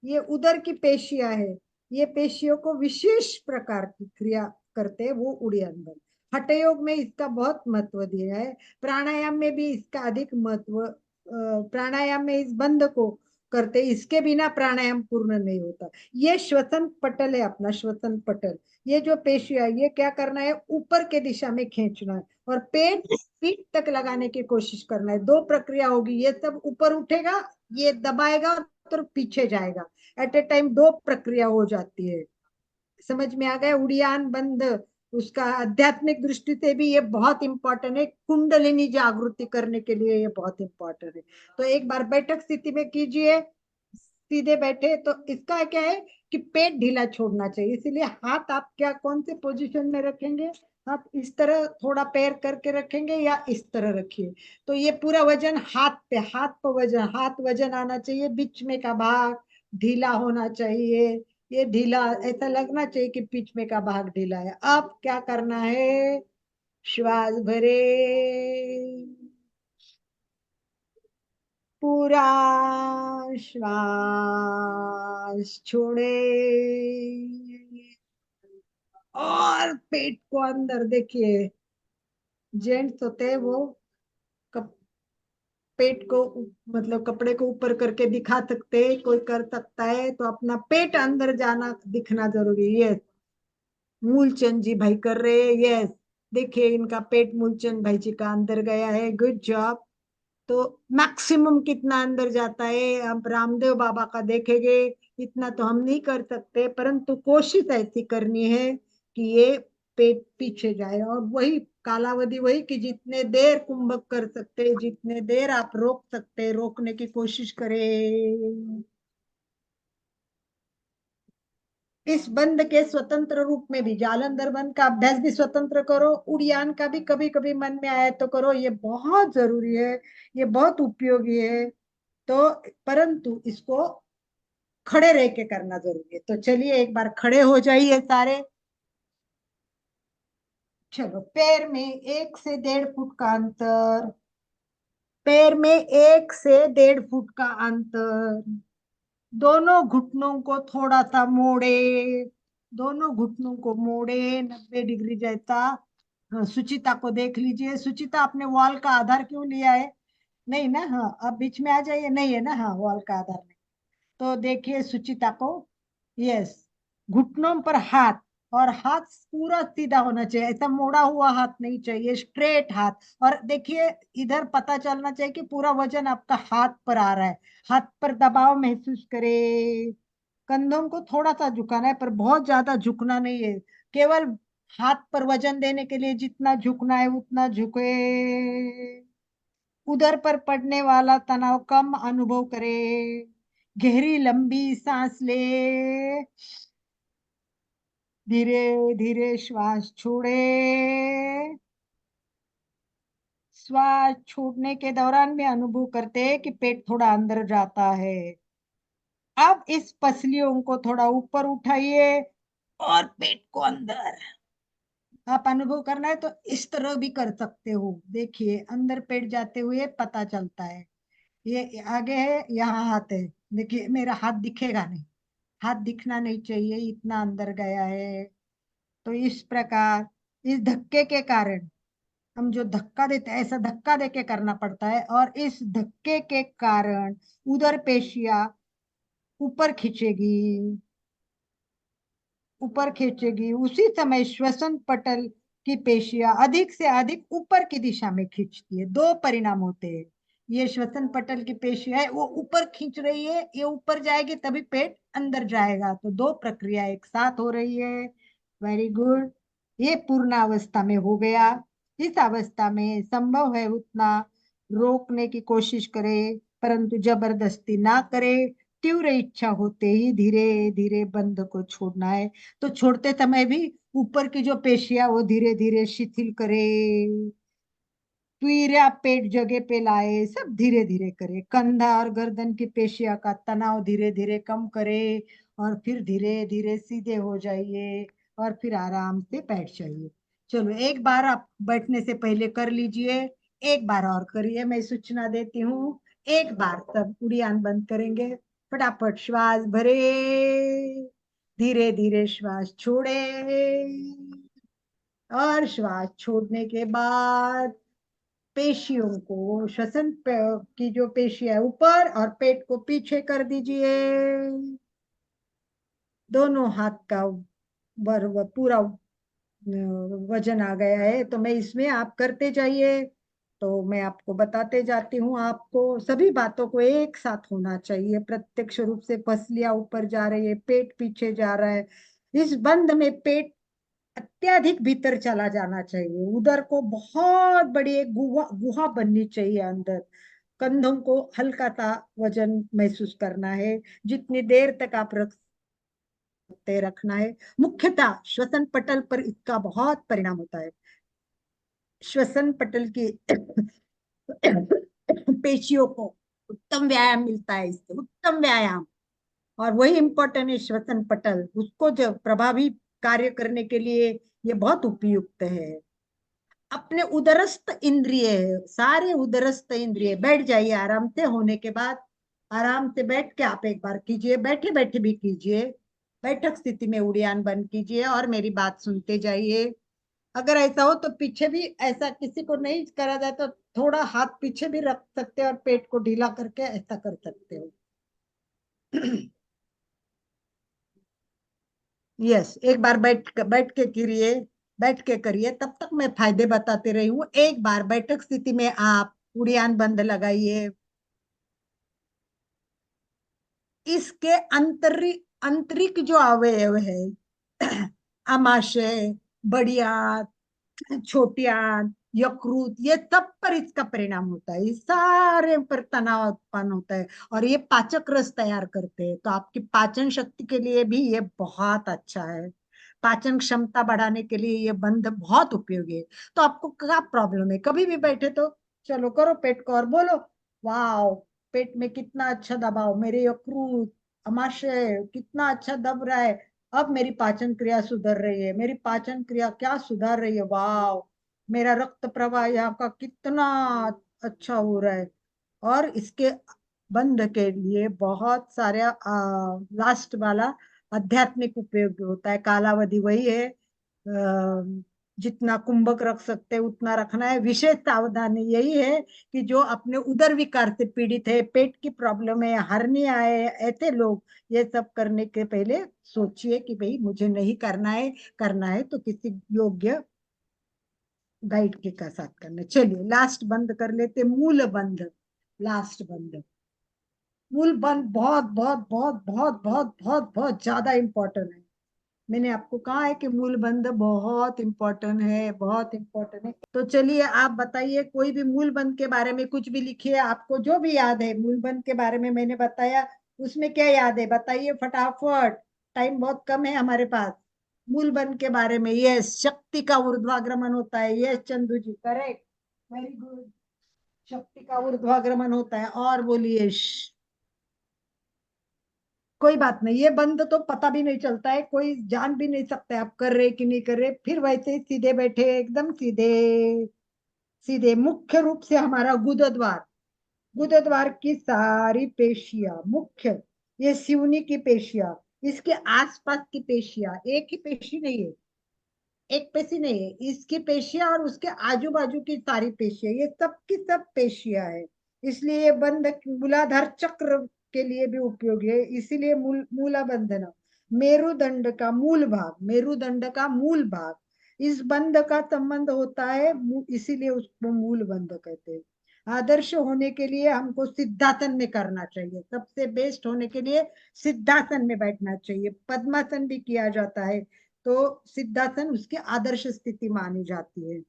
Speaker 2: ये उदर की पेशियां है। ये पेशियों को विशेष प्रकार की क्रिया करते हैं, वो उड़ियान बंद। हठयोग में इसका बहुत महत्व दिया है, प्राणायाम में भी इसका अधिक महत्व। प्राणायाम में इस बंद को करते, इसके बिना प्राणायाम पूर्ण नहीं होता। ये श्वसन पटल है अपना, श्वसन पटल। ये जो पेशियां, ये क्या करना है? ऊपर के दिशा में खींचना है और पेट पीठ तक लगाने की कोशिश करना है। दो प्रक्रिया होगी, ये सब ऊपर उठेगा, ये दबाएगा तो पीछे जाएगा। एट ए टाइम दो प्रक्रिया हो जाती है। समझ में आ गया? उड़ियान बंद उसका आध्यात्मिक दृष्टि से भी ये बहुत इंपॉर्टेंट है, कुंडलिनी जागृति करने के लिए ये बहुत इंपॉर्टेंट है। तो एक बार बैठक स्थिति में कीजिए, सीधे बैठे। तो इसका क्या है कि पेट ढीला छोड़ना चाहिए, इसीलिए हाथ आप क्या, कौन से पोजीशन में रखेंगे? आप इस तरह थोड़ा पैर करके रखेंगे या इस तरह रखिए। तो ये पूरा वजन हाथ पे, हाथ पे वजन, हाथ वजन आना चाहिए, बीच में का भाग ढीला होना चाहिए। ये ढीला, ऐसा लगना चाहिए कि बीच में का भाग ढीला है। अब क्या करना है? श्वास भरे, पूरा श्वास छोड़े और पेट को अंदर देखिए। जेंट्स होते हैं वो कप, पेट को मतलब कपड़े को ऊपर करके दिखा सकते हैं, कोई कर सकता है। तो अपना पेट अंदर जाना दिखना जरूरी है। मूलचंद जी भाई कर रहे हैं, यस। देखिए इनका पेट मूलचंद भाई जी का अंदर गया है, गुड जॉब। तो मैक्सिमम कितना अंदर जाता है अब रामदेव बाबा का देखेंगे। इतना तो हम नहीं कर सकते, परंतु कोशिश ऐसी करनी है कि ये पेट पीछे जाए। और वही कालावधि वही कि जितने देर कुंभक कर सकते, जितने देर आप रोक सकते, रोकने की कोशिश करें। इस बंद के स्वतंत्र रूप में भी, जालंधर बंद का अभ्यास भी स्वतंत्र करो, उड़ियान का भी कभी कभी मन में आए तो करो। ये बहुत जरूरी है, ये बहुत उपयोगी है। तो परंतु इसको खड़े रह के करना जरूरी है। तो चलिए एक बार खड़े हो जाइए सारे। चलो, पैर में 1 से 1.5 फुट का अंतर, पैर में 1 से 1.5 फुट का अंतर। दोनों घुटनों को थोड़ा सा मोड़े, दोनों घुटनों को मोड़े 90 डिग्री जैसा। हाँ, सुचिता को देख लीजिए। सुचिता, आपने वॉल का आधार क्यों लिया है? नहीं ना? हाँ, आप बीच में आ जाइए। नहीं है ना? हाँ, वॉल का आधार नहीं। तो देखिए सुचिता को, यस। घुटनों पर हाथ, और हाथ पूरा सीधा होना चाहिए, ऐसा मोड़ा हुआ हाथ नहीं चाहिए, स्ट्रेट हाथ। और देखिए इधर पता चलना चाहिए कि पूरा वजन आपका हाथ पर आ रहा है। हाथ पर दबाव महसूस करे। कंधों को थोड़ा सा झुकाना है, पर बहुत ज्यादा झुकना नहीं है। केवल हाथ पर वजन देने के लिए जितना झुकना है उतना झुके। उदर पर पड़ने वाला तनाव कम अनुभव करे। गहरी लंबी सांस ले, धीरे धीरे श्वास छोड़े। श्वास छोड़ने के दौरान भी अनुभव करते हैं कि पेट थोड़ा अंदर जाता है। अब इस पसलियों को थोड़ा ऊपर उठाइए और पेट को अंदर। आप अनुभव करना है तो इस तरह भी कर सकते हो। देखिए अंदर पेट जाते हुए पता चलता है। ये आगे है, यहाँ हाथ है। देखिए मेरा हाथ दिखेगा नहीं, हाथ दिखना नहीं चाहिए, इतना अंदर गया है। तो इस प्रकार इस धक्के के कारण हम जो धक्का देते हैं, ऐसा धक्का देके करना पड़ता है, और इस धक्के के कारण उदर पेशियां ऊपर खींचेगी, ऊपर खींचेगी। उसी समय श्वसन पटल की पेशियां अधिक से अधिक ऊपर की दिशा में खींचती है। दो परिणाम होते हैं। ये श्वसन पटल की पेशियां है, वो ऊपर खींच रही है, ये ऊपर जाएगी तभी पेट अंदर जाएगा। तो दो प्रक्रिया एक साथ हो रही है। Very good. ये पूर्ण अवस्था में हो गया। इस अवस्था में संभव है उतना रोकने की कोशिश करे, परंतु जबरदस्ती ना करे। तीव्र इच्छा होते ही धीरे धीरे बंध को छोड़ना है। तो छोड़ते समय भी ऊपर की जो पेशियां वो धीरे धीरे शिथिल करे, पीरा पेट जगह पे लाए, सब धीरे धीरे करे। कंधा और गर्दन की पेशियां का तनाव धीरे धीरे कम करे, और फिर धीरे धीरे सीधे हो जाइए, और फिर आराम से बैठ जाइए। चलो एक बार आप बैठने से पहले कर लीजिए, एक बार और करिए। मैं सूचना देती हूँ, एक बार सब उड़ियान बंद करेंगे। फटाफट श्वास भरे, धीरे धीरे श्वास छोड़े, और श्वास छोड़ने के बाद पेशियों को, की जो पेशियां ऊपर और पेट को पीछे कर दीजिए। दोनों हाथ का पूरा वजन आ गया है, तो मैं इसमें आप करते जाइए। तो मैं आपको बताते जाती हूँ। आपको सभी बातों को एक साथ होना चाहिए। प्रत्यक्ष रूप से पसलियां ऊपर जा रही है, पेट पीछे जा रहा है। इस बंद में पेट अत्यधिक भीतर चला जाना चाहिए। उदर को बहुत बड़ी एक गुहा गुहा बननी चाहिए अंदर। कंधों को हल्का सा वजन महसूस करना है, जितनी देर तक आप सकते रखना है। मुख्यतः श्वसन पटल पर इसका बहुत परिणाम होता है। श्वसन पटल की पेशियों को उत्तम व्यायाम मिलता है, इससे उत्तम व्यायाम। और वही इंपॉर्टेंट है श्वसन पटल, उसको जो प्रभावी कार्य करने के लिए ये बहुत उपयुक्त है। अपने उदरस्थ इंद्रिय है, सारे उदरस्थ इंद्रिय। बैठ जाइए आराम से। होने के बाद आराम से बैठ के आप एक बार कीजिए, बैठे बैठे भी कीजिए। बैठक स्थिति में उड़ियान बंद कीजिए और मेरी बात सुनते जाइए। अगर ऐसा हो तो पीछे भी, ऐसा किसी को नहीं करा जाए तो थोड़ा हाथ पीछे भी रख सकते हो और पेट को ढीला करके ऐसा कर सकते हो। यस, एक बार बैठ के करिए, बैठ के करिए। तब तक मैं फायदे बताते रही हूँ। एक बार बैठक स्थिति में आप उड़ियान बंद लगाइए। इसके आंतरिक जो अवयव है, आमाशय, बड़ी आंत, छोटी आंत, यकृत, ये सब पर इसका परिणाम होता है। ये सारे पर तनाव उत्पन्न होता है, और ये पाचक रस तैयार करते हैं। तो आपकी पाचन शक्ति के लिए भी ये बहुत अच्छा है। पाचन क्षमता बढ़ाने के लिए ये बंद बहुत उपयोगी है। तो आपको क्या प्रॉब्लम है? कभी भी बैठे तो चलो करो पेट को और बोलो, वाओ, पेट में कितना अच्छा दबाव, मेरे यकृत, आमाशय कितना अच्छा दब रहा है। अब मेरी पाचन क्रिया सुधर रही है, मेरी पाचन क्रिया क्या सुधार रही है, वाह, मेरा रक्त प्रवाह यहाँ का कितना अच्छा हो रहा है। और इसके बंध के लिए बहुत सारे लास्ट वाला आध्यात्मिक उपयोग होता है। कालावधि वही है, जितना कुंभक रख सकते हैं उतना रखना है। विशेष सावधानी यही है कि जो अपने उदर विकार से पीड़ित है, पेट की प्रॉब्लम है, हर्निया है, ऐसे लोग ये सब करने के पहले सोचिए कि भाई मुझे नहीं करना है। करना है तो किसी योग्य गाइड के साथ करना। चलिए लास्ट बंद कर लेते, मूल बंद। लास्ट बंद, मूल बंद बहुत बहुत बहुत बहुत बहुत बहुत बहुत ज्यादा इंपॉर्टेंट है। मैंने आपको कहा है कि मूल बंद बहुत इंपॉर्टेंट है, बहुत इंपॉर्टेंट है। तो चलिए आप बताइए, कोई भी मूल बंद के बारे में कुछ भी लिखिए, आपको जो भी याद है मूल बंद के बारे में मैंने बताया। उसमें क्या याद है बताइए फटाफट, टाइम बहुत कम है हमारे पास। मूल बंध के बारे में, यस, शक्ति का ऊर्ध्वाग्रमण होता है, यस चंदू जी, करेक्ट, वेरी गुड। शक्ति का ऊर्ध्वाग्रमण होता है, और बोलिए कोई बात नहीं, ये बंद तो पता भी नहीं चलता है, कोई जान भी नहीं सकता है आप कर रहे कि नहीं कर रहे, फिर वैसे ही सीधे बैठे, एकदम सीधे सीधे। मुख्य रूप से हमारा गुदद्वार, गुदद्वार की सारी पेशियां मुख्य, ये सिवनी की पेशियां, इसके आसपास की पेशियां, एक ही पेशी नहीं है, एक पेशी नहीं है, इसकी पेशियां और उसके आजू बाजू की सारी पेशियां, ये सब की सब पेशियां है। इसलिए ये बंध मूलाधार चक्र के लिए भी उपयोगी है, इसीलिए मूला बंधना, मेरुदंड का मूल भाग, मेरुदंड का मूल भाग, इस बंध का संबंध होता है, इसीलिए उसको मूल बंध कहते हैं। आदर्श होने के लिए हमको सिद्धासन में करना चाहिए, सबसे बेस्ट होने के लिए सिद्धासन में बैठना चाहिए, पद्मासन भी किया जाता है, तो सिद्धासन उसकी आदर्श स्थिति मानी जाती है।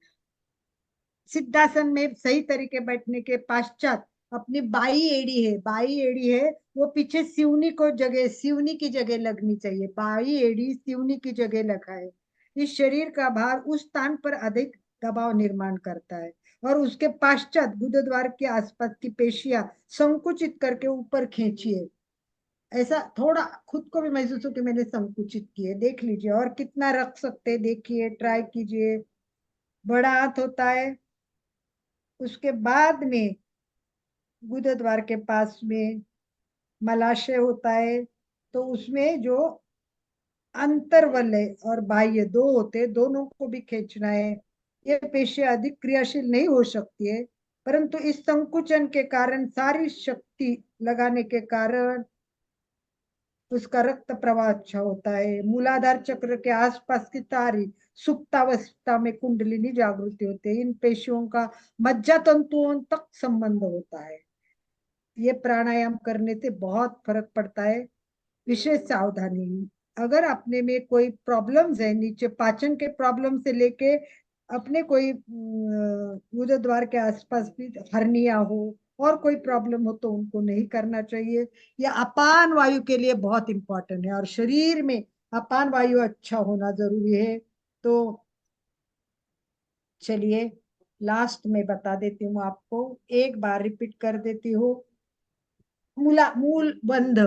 Speaker 2: सिद्धासन में सही तरीके बैठने के पश्चात अपनी बाई एड़ी है, बाई एड़ी है वो पीछे सिवनी को जगह, सिवनी की जगह लगनी चाहिए, बाई एड़ी सिवनी की जगह लगा है। इस शरीर का भार उस स्थान पर अधिक दबाव निर्माण करता है, और उसके पश्चात गुदद्वार के आसपास की पेशियां संकुचित करके ऊपर खींचिए, ऐसा थोड़ा खुद को भी महसूस हो कि मैंने संकुचित किए, देख लीजिए और कितना रख सकते हैं, देखिए ट्राई कीजिए। बड़ा हाथ होता है, उसके बाद में गुदद्वार के पास में मलाशय होता है, तो उसमें जो अंतर्वलय और बाह्य दो होते हैं, दोनों को भी खींचना है। ये पेशियां अधिक क्रियाशील नहीं हो सकती है, परंतु इस संकुचन के कारण सारी शक्ति लगाने के कारण उसका रक्त प्रवाह अच्छा होता है। मूलाधार चक्र के आसपास की सारी सुप्तावस्था में कुंडलिनी जागृति होती है, इन पेशियों का मज्जा तंतुओं तक संबंध होता है। ये प्राणायाम करने से बहुत फर्क पड़ता है। विशेष सावधानी, अगर अपने में कोई प्रॉब्लम्स है, नीचे पाचन के प्रॉब्लम से लेके अपने कोई गुरुद्वार के आसपास भी हर्निया हो और कोई प्रॉब्लम हो, तो उनको नहीं करना चाहिए। यह अपान वायु के लिए बहुत इंपॉर्टेंट है, और शरीर में अपान वायु अच्छा होना जरूरी है। तो चलिए लास्ट में बता देती हूँ आपको, एक बार रिपीट कर देती हूँ। मूल बंध,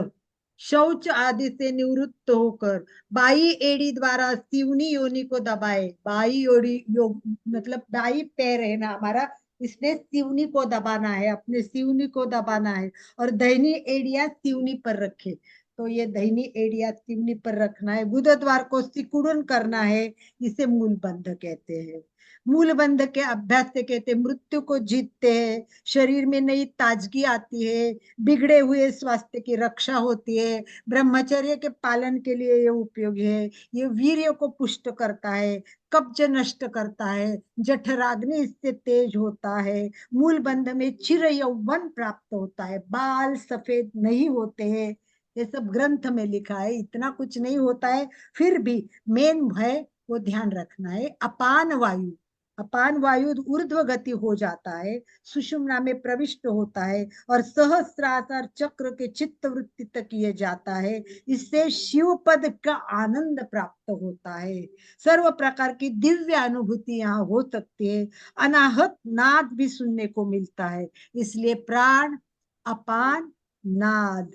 Speaker 2: शौच आदि से निवृत्त होकर बाई एड़ी द्वारा सिवनी योनि को दबाए, बाई ओड़ी मतलब बाई पैर है ना हमारा, इसने सिवनी को दबाना है, अपने सिवनी को दबाना है, और दहिनी एड़िया सिवनी पर रखे, तो ये दहिनी एड़िया सिवनी पर रखना है, गुदद्वार को सिकुड़न करना है, इसे मूल बंध कहते हैं। मूल बंध के अभ्यास से कहते हैं मृत्यु को जीतते हैं, शरीर में नई ताजगी आती है, बिगड़े हुए स्वास्थ्य की रक्षा होती है, ब्रह्मचर्य के पालन के लिए ये उपयोगी है, ये वीर्य को पुष्ट करता है, कब्ज नष्ट करता है, जठराग्नि इससे तेज होता है, मूल बंध में चिर यौवन प्राप्त होता है, बाल सफेद नहीं होते हैं, ये सब ग्रंथ में लिखा है, इतना कुछ नहीं होता है, फिर भी मेन है वो ध्यान रखना है। अपान वायु, अपान वायु ऊर्ध्व गति हो जाता है, सुषुम्ना में प्रविष्ट होता है, और सहस्रार चक्र के चित्त वृत्ति तक ये जाता है, इससे शिव पद का आनंद प्राप्त होता है, सर्व प्रकार की दिव्य अनुभूति यहाँ हो सकती है, अनाहत नाद भी सुनने को मिलता है, इसलिए प्राण अपान नाद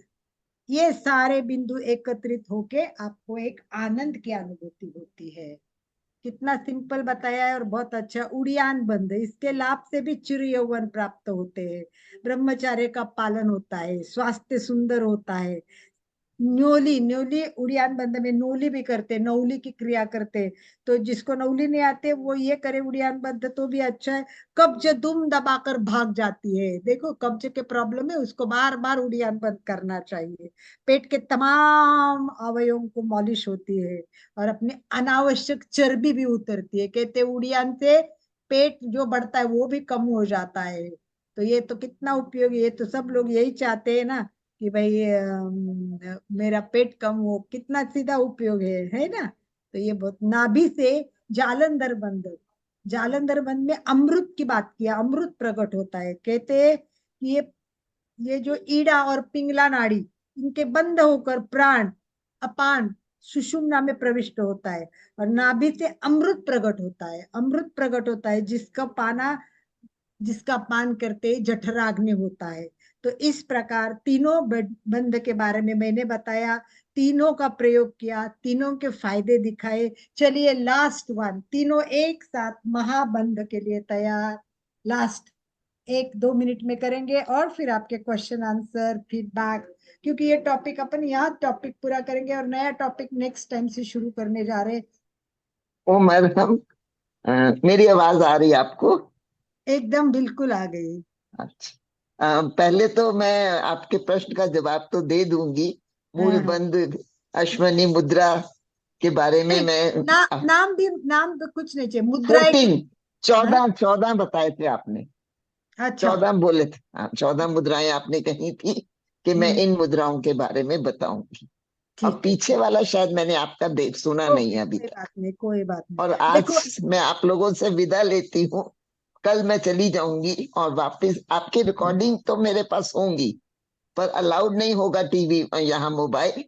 Speaker 2: ये सारे बिंदु एकत्रित होके आपको एक आनंद की अनुभूति होती है। कितना सिंपल बताया है, और बहुत अच्छा। उड़ियान बंद, इसके लाभ से भी चिर यौवन प्राप्त होते हैं, ब्रह्मचर्य का पालन होता है, स्वास्थ्य सुंदर होता है। न्योली, न्योली उड़ियान बंद में नौली भी करते, नौली की क्रिया करते, तो जिसको नौली नहीं आते वो ये करे उड़ियान बंद तो भी अच्छा है। कब्ज दुम दबाकर भाग जाती है, देखो कब्ज के प्रॉब्लम है उसको बार बार उड़ियान बंद करना चाहिए। पेट के तमाम अवयवों को मॉलिश होती है, और अपने अनावश्यक चर्बी भी उतरती है, कहते उड़ियान से पेट जो बढ़ता है वो भी कम हो जाता है। तो ये तो कितना उपयोगी है, तो सब लोग यही चाहते हैं ना कि भाई मेरा पेट कम हो, कितना सीधा उपयोग है ना। तो ये बहुत, नाभि से जालंधर बंद, जालंधर बंद में अमृत की बात किया, अमृत प्रकट होता है, कहते हैं कि ये जो ईड़ा और पिंगला नाड़ी, इनके बंद होकर प्राण अपान सुषुम्ना में प्रविष्ट होता है और नाभि से अमृत प्रकट होता है, अमृत प्रकट होता है जिसका पान करते जठराग्नि होता है। तो इस प्रकार तीनों बंध के बारे में मैंने बताया, तीनों का प्रयोग किया, तीनों के फायदे दिखाए। चलिए लास्ट वन, तीनों एक साथ महाबंध के लिए तैयार। लास्ट 1-2 मिनट में करेंगे और फिर आपके क्वेश्चन आंसर फीडबैक, क्योंकि ये टॉपिक अपन यहाँ टॉपिक पूरा करेंगे और नया टॉपिक नेक्स्ट टाइम से शुरू करने जा रहे हैं।
Speaker 4: ओ मैडम, मेरी आवाज आ रही है आपको?
Speaker 2: एकदम बिल्कुल आ गई।
Speaker 4: अच्छा, पहले तो मैं आपके प्रश्न का जवाब तो दे दूंगी। मूल
Speaker 2: हाँ।
Speaker 4: बंध अश्वनी मुद्रा के बारे में
Speaker 2: नहीं,
Speaker 4: मैं
Speaker 2: नाम तो कुछ नहीं चाहिए, मुद्रा एक।
Speaker 4: 14
Speaker 2: हाँ?
Speaker 4: 14 बताए थे आपने।
Speaker 2: अच्छा।
Speaker 4: 14 बोले थे, हाँ 14 मुद्राएं आपने कही थी कि मैं
Speaker 2: हम्म,
Speaker 4: इन मुद्राओं के बारे में बताऊंगी। और
Speaker 2: ठीक है।
Speaker 4: पीछे वाला शायद मैंने आपका देख सुना नहीं
Speaker 2: ओके,
Speaker 4: है अभी
Speaker 2: कोई
Speaker 4: तक।
Speaker 2: बात नहीं, कोई बात नहीं।
Speaker 4: और
Speaker 2: देखो,
Speaker 4: आज मैं आप लोगों से विदा लेती हूँ। कल मैं चली जाऊंगी और वापस आपकी रिकॉर्डिंग तो मेरे पास होंगी, पर अलाउड नहीं होगा टीवी यहाँ मोबाइल,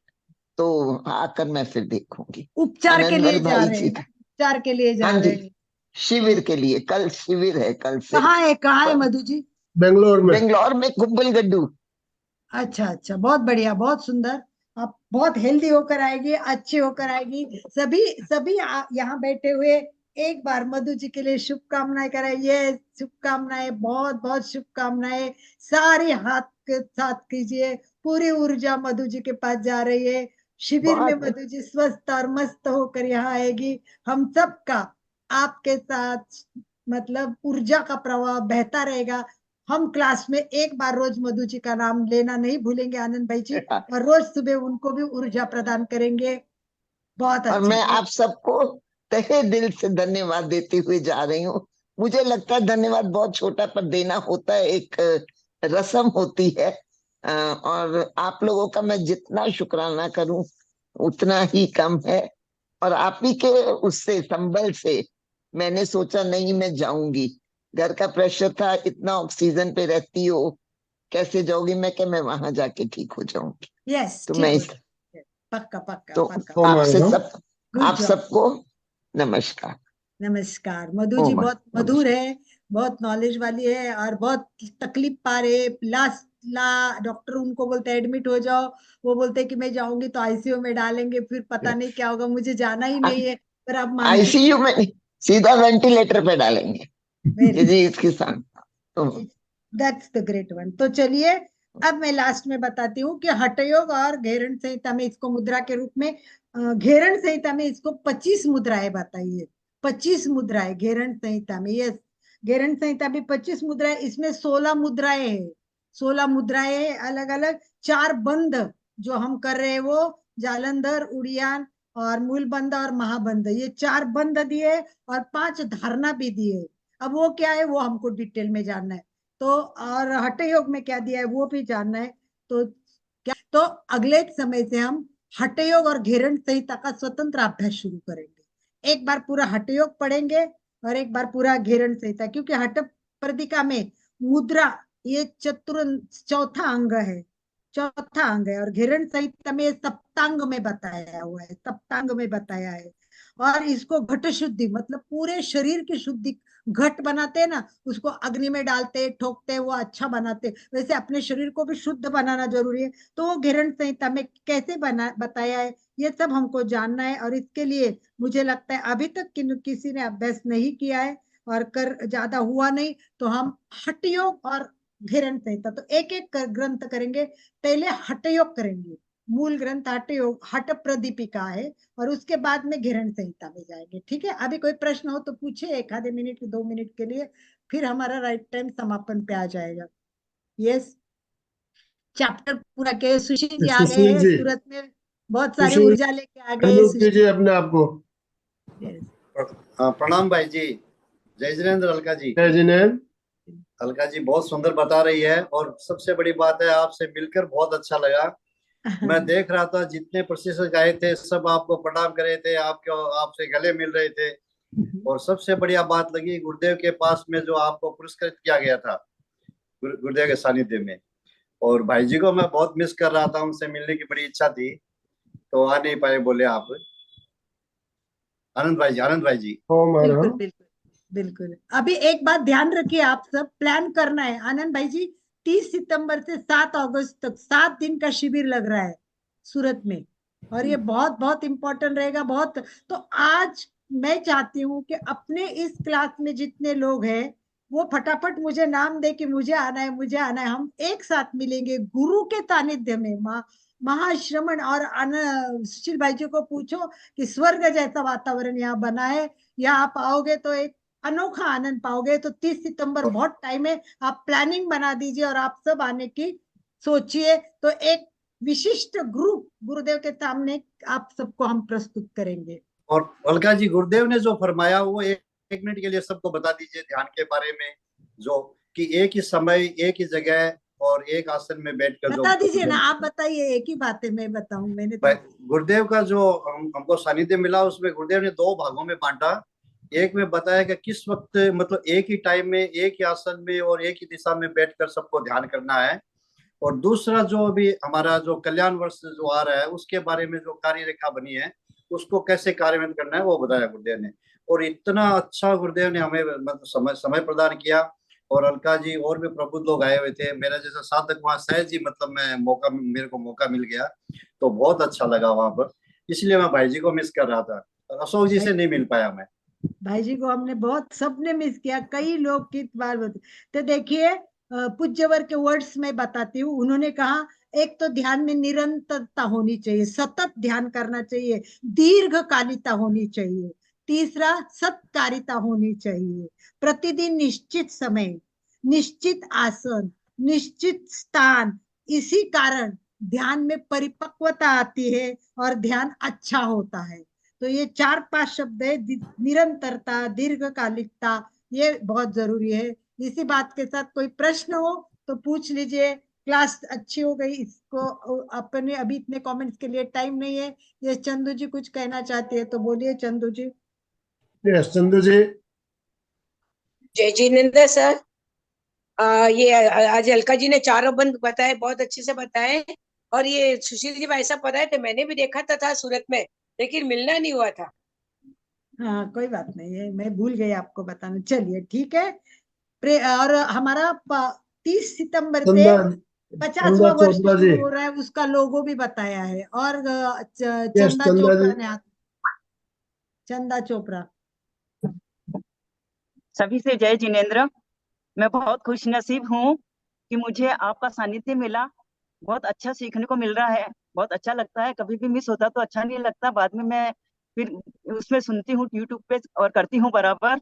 Speaker 4: तो आकर मैं फिर देखूंगी।
Speaker 2: उपचार के लिए
Speaker 4: आनंदमल
Speaker 2: जा
Speaker 4: भाई
Speaker 2: रहे
Speaker 4: जी
Speaker 2: हैं,
Speaker 4: का,
Speaker 2: उपचार के लिए
Speaker 4: हाँ
Speaker 2: जा रहे
Speaker 4: जी,
Speaker 2: हैं।
Speaker 4: शिविर के लिए कल शिविर है, कल से।
Speaker 2: कहाँ है
Speaker 4: पर
Speaker 2: मधु जी?
Speaker 1: बेंगलोर में।
Speaker 4: बेंगलोर में कुंभलगड्डू।
Speaker 2: अच्छा अच्छा, बहुत बढ़िया, बहुत सुंदर। आप बहुत हेल्दी होकर आएगी, अच्छे होकर आएगी। सभी सभी यहाँ बैठे हुए एक बार मधु जी के लिए शुभकामनाएं कराइए। शुभकामनाएं, बहुत बहुत शुभकामनाएं। सारे हाथ के साथ कीजिए। पूरी ऊर्जा मधु जी के पास जा रही है। शिविर में
Speaker 4: बहुत
Speaker 2: मधु जी स्वस्थ और मस्त होकर यहाँ आएगी। हम सबका आपके साथ मतलब ऊर्जा का प्रवाह बहता रहेगा। हम क्लास में एक बार रोज मधु जी का नाम लेना नहीं भूलेंगे, आनंद भाई जी, और रोज सुबह उनको भी ऊर्जा प्रदान करेंगे। बहुत
Speaker 4: और
Speaker 2: अच्छा,
Speaker 4: मैं
Speaker 2: बहुत।
Speaker 4: आप सबको तहे दिल से धन्यवाद देते हुए जा रही हूँ। मुझे लगता है धन्यवाद बहुत छोटा पर देना होता है, एक रस्म होती है। और आप लोगों का मैं जितना शुक्राना करूं उतना ही कम है। और आप ही के उससे संबल से मैंने सोचा नहीं मैं जाऊंगी। घर का प्रेशर था, इतना ऑक्सीजन पे रहती हो, कैसे जाओगी? मैं क्या, मैं वहां जाके ठीक हो जाऊंगी।
Speaker 2: यस,
Speaker 4: तो मैं
Speaker 2: ठीक हो
Speaker 4: इस
Speaker 2: जाएगा। पक्का पक्का
Speaker 4: तो
Speaker 2: पक्का।
Speaker 1: ओ माय
Speaker 4: आपसे
Speaker 1: गॉड।
Speaker 4: सब,
Speaker 2: गुड
Speaker 4: आप
Speaker 2: जॉब।
Speaker 4: सबको नमस्कार।
Speaker 2: नमस्कार। मधु
Speaker 4: ओ
Speaker 2: जी
Speaker 4: माय
Speaker 2: बहुत मधुर
Speaker 4: नमस्कार।
Speaker 2: है, बहुत नॉलेज वाली है और बहुत तकलीफ पा रहे। लास्ट ला डॉक्टर उनको बोलते हैं एडमिट हो जाओ, वो बोलते हैं कि मैं जाऊंगी तो आईसीयू में डालेंगे, फिर पता नहीं क्या होगा, मुझे जाना ही नहीं है। पर आप मानती
Speaker 4: आईसीयू में नहीं, सीधा वेंटिलेटर पे डालेंगे कि
Speaker 2: वेरी
Speaker 4: जी इसके साथ। तो
Speaker 2: दैट्स द ग्रेट वन। तो चलिए, अब मैं लास्ट में बताती हूँ कि हठयोग और घेरण संहिता में इसको मुद्रा के रूप में, घेरण संहिता में इसको 25 मुद्राएं बताइए। 25 मुद्राएं घेरण संहिता में। यस, घेरण संहिता भी 25 मुद्राएं, इसमें 16 मुद्राएं है। 16 मुद्राएं अलग अलग। 4 बंध जो हम कर रहे हैं वो जालंधर, उड़ियान और मूल बंध और महाबंध, ये 4 बंध दिए और 5 धारणा भी दिए। अब वो क्या है वो हमको डिटेल में जानना है। तो और हठ योग में क्या दिया है वो भी जानना है। तो क्या, तो अगले समय से हम हठ योग और घेरण संहिता का स्वतंत्र अभ्यास शुरू करेंगे। एक बार पूरा हठ योग पढ़ेंगे और एक बार पूरा घेरण संहिता, क्योंकि हठ प्रदिका में मुद्रा ये चौथा अंग है, चौथा अंग है। और घेरण संहिता में सप्तांग में बताया हुआ है, सप्तांग में बताया है। और इसको घट शुद्धि मतलब पूरे शरीर की शुद्धि, घट बनाते हैं ना, उसको अग्नि में डालते ठोकते वो अच्छा बनाते, वैसे अपने शरीर को भी शुद्ध बनाना जरूरी है। तो वो घेरण संहिता में कैसे बना बताया है ये सब हमको जानना है। और इसके लिए मुझे लगता है अभी तक किसी ने अभ्यास नहीं किया है और कर ज्यादा हुआ नहीं, तो हम हठ योग और घेरण संहिता तो एक एक ग्रंथ करेंगे। पहले हठ योग करेंगे, मूल ग्रंथ हठ योग, हठ प्रदीपिका है, और उसके बाद में घेरण संहिता में जाएंगे। ठीक है, अभी कोई प्रश्न हो तो पूछे, एक आधे मिनट 2 मिनट के लिए, फिर हमारा राइट टाइम समापन पे आ जाएगा। यस, चैप्टर पूरा के सुशील जी आ गए
Speaker 1: सुशील
Speaker 2: हैं
Speaker 1: जी,
Speaker 2: सूरत में, बहुत सारी
Speaker 1: सुशील
Speaker 2: ऊर्जा लेके आ गए
Speaker 1: अनम्यूट
Speaker 2: सुशील।
Speaker 1: कीजिए अपने आप को।
Speaker 2: Yes.
Speaker 5: हाँ, प्रणाम भाई जी। जय जिनेन्द्र अलका जी।
Speaker 1: जय जिनेन्द्र।
Speaker 5: अलका जी बहुत सुंदर बता रही है और सबसे बड़ी बात है आपसे मिलकर बहुत अच्छा लगा। मैं देख रहा था जितने प्रशिक्षक आए थे सब आपको प्रणाम कर रहे थे, आपको आपसे गले मिल रहे थे। और सबसे बढ़िया बात लगी गुरुदेव के पास में जो आपको पुरस्कृत किया गया था गुरुदेव के सानिध्य में, और भाई जी को मैं बहुत मिस कर रहा था, उनसे मिलने की बड़ी इच्छा थी, तो आ नहीं पाए, बोले आप। आनंद भाई जी, आनंद भाई जी।
Speaker 1: ओ
Speaker 2: बिल्कुल
Speaker 1: मैडम।
Speaker 2: बिल्कुल बिल्कुल। अभी एक बात ध्यान रखिए, आप सब प्लान करना है आनंद भाई जी। 30 सितंबर से 7 अगस्त तक 7 दिन का शिविर लग रहा है सूरत में, और ये बहुत बहुत इंपॉर्टेंट रहेगा बहुत। तो आज मैं चाहती हूँ कि अपने इस क्लास में जितने लोग हैं वो फटाफट मुझे नाम दे कि मुझे आना है, मुझे आना है। हम एक साथ मिलेंगे गुरु के सानिध्य में, महाश्रमण। और सुशील भाई जी को पूछो कि स्वर्ग जैसा वातावरण यहाँ बना है, यहाँ आप आओगे तो एक अनोखा आनंद पाओगे। तो 30 सितंबर बहुत टाइम है, आप प्लानिंग बना दीजिए और आप सब आने की सोचिए। तो एक विशिष्ट ग्रुप गुरुदेव के सामने आप सबको हम प्रस्तुत करेंगे।
Speaker 5: और अलका जी, गुरुदेव ने जो फरमाया वो एक मिनट के लिए सबको बता दीजिए ध्यान के बारे में, जो कि एक ही समय, एक ही जगह और एक आसन में बैठकर जो
Speaker 2: बता दीजिए ना, आप बताइए, एक ही बात है, मैं बताऊं, मैंने तो।
Speaker 5: गुरुदेव का जो हमको सानिध्य मिला, उसमें गुरुदेव ने दो भागों में बांटा। एक में बताया कि किस वक्त, मतलब एक ही टाइम में, एक ही आसन में और एक ही दिशा में बैठकर सबको ध्यान करना है। और दूसरा जो अभी हमारा जो कल्याण वर्ष जो आ रहा है, उसके बारे में जो कार्य रेखा बनी है, उसको कैसे कार्यान्वित करना है वो बताया गुरुदेव ने। और इतना अच्छा गुरुदेव ने हमें मतलब समय प्रदान किया। और अलका जी और भी प्रबुद्ध लोग आए हुए थे, मेरा जैसा साधक वहाँ सहज ही, मतलब मेरे को मौका मिल गया, तो बहुत अच्छा लगा वहां पर। इसलिए मैं भाई जी को मिस कर रहा था, अशोक जी
Speaker 2: भाई
Speaker 5: से नहीं मिल पाया मैं।
Speaker 2: भाई जी को हमने बहुत, सबने मिस किया, कई लोग कित बार तो देखिए, पूज्यवर के वर्ड्स में बताती हूँ। उन्होंने कहा एक तो ध्यान में निरंतरता होनी चाहिए, सतत ध्यान करना चाहिए, दीर्घकालिकता होनी चाहिए, तीसरा सत्कारिता होनी चाहिए, प्रतिदिन निश्चित समय, निश्चित आसन, निश्चित स्थान। इसी कारण ध्यान में परिपक्वता आती है और ध्यान अच्छा होता है। तो ये 4-5 शब्द है, निरंतरता, दीर्घकालिकता, ये बहुत जरूरी है। इसी बात के साथ कोई प्रश्न हो तो पूछ लीजिए। क्लास अच्छी हो गई, इसको अपने अभी इतने कमेंट्स के लिए टाइम नहीं है। ये चंदू जी कुछ कहना चाहती है तो बोलिए चंदू जी।
Speaker 1: यस चंदू जी।
Speaker 6: जय जिनेन्द्र सर। ये आज अलका जी ने चारों बंद बताए, बहुत अच्छे से बताए। और ये सुशील जी भाई साहब बताए थे, मैंने भी देखा था सूरत में, लेकिन मिलना नहीं हुआ था।
Speaker 2: हाँ कोई बात नहीं है, मैं भूल गई आपको बताना। चलिए ठीक है। और हमारा 30 सितंबर से
Speaker 1: चंदा, चंदा
Speaker 2: 50वां वर्ष
Speaker 1: चोपड़ा जी।
Speaker 2: शुरू हो रहा है, उसका लोगो भी बताया है। और
Speaker 1: यस
Speaker 2: चंदा
Speaker 1: चंदा जी।
Speaker 2: चोपड़ा ने, चंदा चोपड़ा।
Speaker 7: सभी से जय जिनेन्द्र। मैं बहुत खुश नसीब हूँ कि मुझे आपका सानिध्य मिला। बहुत अच्छा सीखने को मिल रहा है, बहुत अच्छा लगता है। कभी भी मिस होता तो अच्छा नहीं लगता, बाद में मैं फिर उसमें सुनती हूँ यूट्यूब पे और करती हूँ बराबर।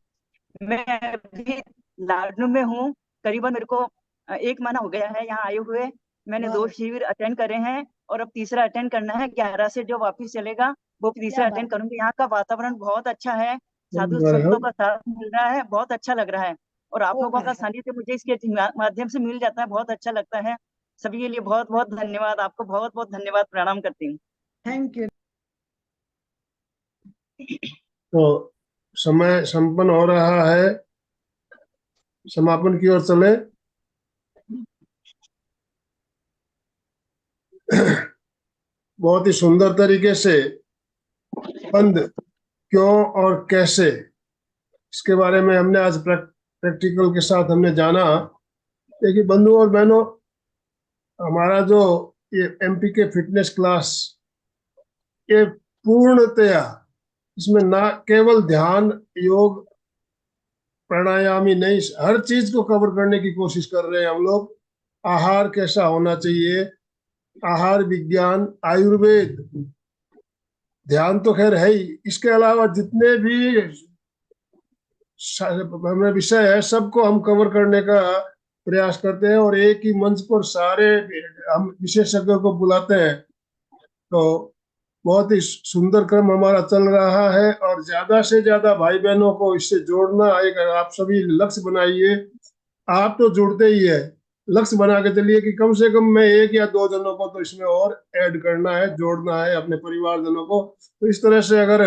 Speaker 7: मैं अभी लाडनू में हूँ, करीबन मेरे को 1 महीना हो गया है यहाँ आए हुए। मैंने 2 शिविर अटेंड करे हैं और अब तीसरा अटेंड करना है। 11 से जो वापिस चलेगा वो तीसरा
Speaker 2: क्या
Speaker 7: अटेंड
Speaker 2: बात।
Speaker 7: करूंगी। यहाँ का वातावरण बहुत अच्छा है, साधु संतों का साथ मिल रहा है, बहुत अच्छा लग रहा है। और आप
Speaker 2: ओ
Speaker 7: लोगों
Speaker 2: भाई,
Speaker 7: का सानिध्य मुझे इसके माध्यम से मिल जाता है, बहुत अच्छा लगता है। सभी के लिए बहुत बहुत धन्यवाद, आपको बहुत बहुत धन्यवाद, प्रणाम करती हूँ।
Speaker 2: Thank you.
Speaker 1: तो समय संपन्न हो रहा है, समापन की ओर चले। बहुत ही सुंदर तरीके से बंद क्यों और कैसे, इसके बारे में हमने आज प्रैक्टिकल के साथ हमने जाना। देखिए बंधु और बहनों, हमारा जो ये एमपी के फिटनेस क्लास, ये पूर्णतया इसमें ना केवल ध्यान, योग, प्राणायाम ही नहीं, हर चीज को कवर करने की कोशिश कर रहे हैं हम लोग। आहार कैसा होना चाहिए, आहार विज्ञान, आयुर्वेद, ध्यान तो खैर है ही, इसके अलावा जितने भी हमें विषय है सबको हम कवर करने का प्रयास करते हैं, और एक ही मंच पर सारे हम विशेषज्ञों को बुलाते हैं। तो बहुत ही सुंदर क्रम हमारा चल रहा है, और ज्यादा से ज्यादा भाई बहनों को इससे जोड़ना एक, आप सभी लक्ष्य बनाइए। आप तो जुड़ते ही है, लक्ष्य बना के चलिए कि कम से कम मैं 1 या 2 जनों को तो इसमें और ऐड करना है, जोड़ना है अपने परिवारजनों को। तो इस तरह से अगर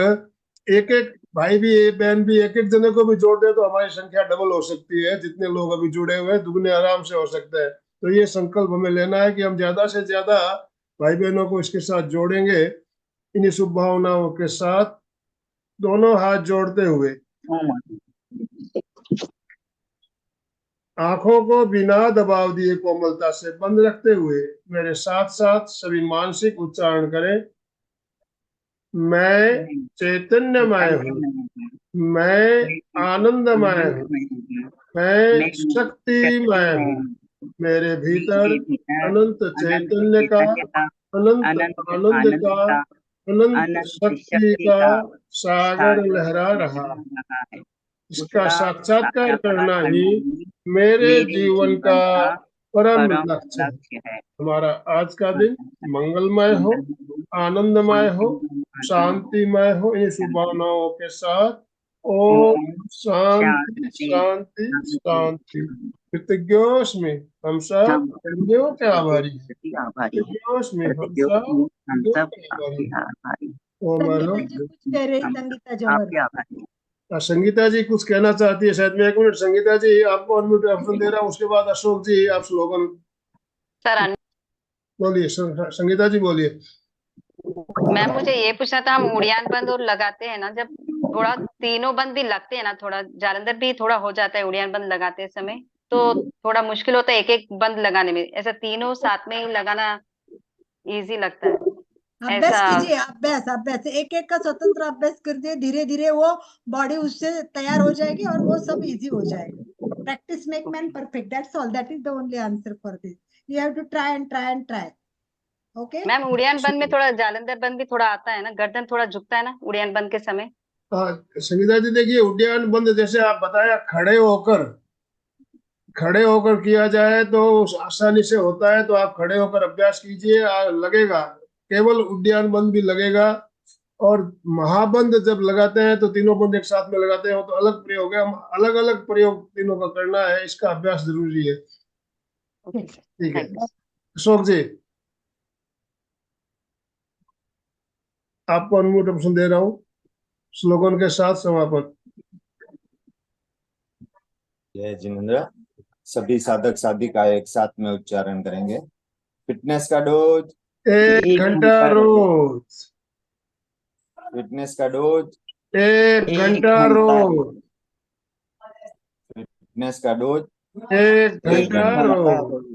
Speaker 1: एक एक भाई भी, एक बहन भी, एक एक जने को भी जोड़ दे तो हमारी संख्या डबल हो सकती है। जितने लोग अभी जुड़े हुए हैं दुगने आराम से हो सकते हैं। तो ये संकल्प हमें लेना है कि हम ज्यादा से ज्यादा भाई बहनों को इसके साथ जोड़ेंगे, इन्हीं शुभ भावनाओं के साथ दोनों हाथ जोड़ते हुए
Speaker 7: ओम माता।
Speaker 1: आंखों को बिना दबाव दिए कोमलता से बंद रखते हुए मेरे साथ साथ सभी मानसिक उच्चारण करें। मैं चैतन्यमय हूँ, मैं आनंदमय हूँ, मैं शक्तिमय हूँ, मेरे भीतर अनंत चैतन्य का, अनंत आनंद का, अनंत शक्ति का सागर लहरा रहा है। इसका साक्षात्कार करना ही मेरे जीवन का परम लक्ष्य है। हमारा आज का दिन मंगलमय हो, आनंदमय हो, शांतिमय हो। इन शुभ भावनाओं के साथ ओम शांति शांति शांति। कृतज्ञोस्मि, हम सब कृतज्ञों के आभारी हैं। कृतज्ञोस्मि, हम सब कृतज्ञों के आभारी हैं। ओम हेलो।
Speaker 2: संगीता जी कुछ कह रही, संगीता जौहर।
Speaker 1: संगीता जी कुछ कहना चाहती है शायद। मैं 1 मिनट, संगीता जी आपको अनम्यूट ऑप्शन दे रहा हूँ, उसके बाद अशोक जी आप स्लोगन
Speaker 8: सर।
Speaker 1: बोलिए। संगीता जी बोलिए।
Speaker 8: मैम मुझे ये पूछना था, हम उड़ियान बंद और लगाते हैं ना, जब थोड़ा तीनों बंद भी लगते हैं ना, थोड़ा जालंधर भी थोड़ा हो जाता है उड़ियान बंद लगाते समय, तो थोड़ा मुश्किल होता है एक एक बंद लगाने में। ऐसा तीनों साथ में ही लगाना इजी लगता है।
Speaker 2: अभ्यास
Speaker 8: ऐसा
Speaker 2: कीजिए, अभ्यास अभ्यास, एक एक का स्वतंत्र अभ्यास कर दिए, धीरे धीरे वो बॉडी उससे तैयार हो जाएगी और वो सब इजी हो जाएगा। Practice make man perfect, that's all, that is the only answer for this. You have to try and try and try. Okay
Speaker 8: ma'am उड़ियान बंद में थोड़ा जालंधर बंद भी थोड़ा आता है ना, गर्दन थोड़ा झुकता है ना उड़ियान बंद के समय।
Speaker 1: संगीता जी देखिए, उड्डयन बंद जैसे आप बताया खड़े होकर किया जाए तो आसानी से होता है, तो आप खड़े होकर अभ्यास कीजिए, लगेगा। केवल उड्डयन बंद भी लगेगा। और महाबंद जब लगाते हैं तो तीनों बंद एक साथ में लगाते हैं, तो अलग प्रयोग है। हम अलग अलग प्रयोग तीनों का करना है, इसका अभ्यास जरूरी है। ठीक है अशोक जी, आपको अनम्यूट ऑप्शन दे रहा हूँ, स्लोगन के साथ समापन।
Speaker 9: जय जिनेंद्र। सभी साधक साधिका एक साथ में उच्चारण करेंगे। फिटनेस का डोज
Speaker 1: 1 घंटा रोज।
Speaker 9: फिटनेस का डोज
Speaker 1: 1 घंटा रोज।
Speaker 9: फिटनेस का डोज
Speaker 1: 1 घंटा रोज।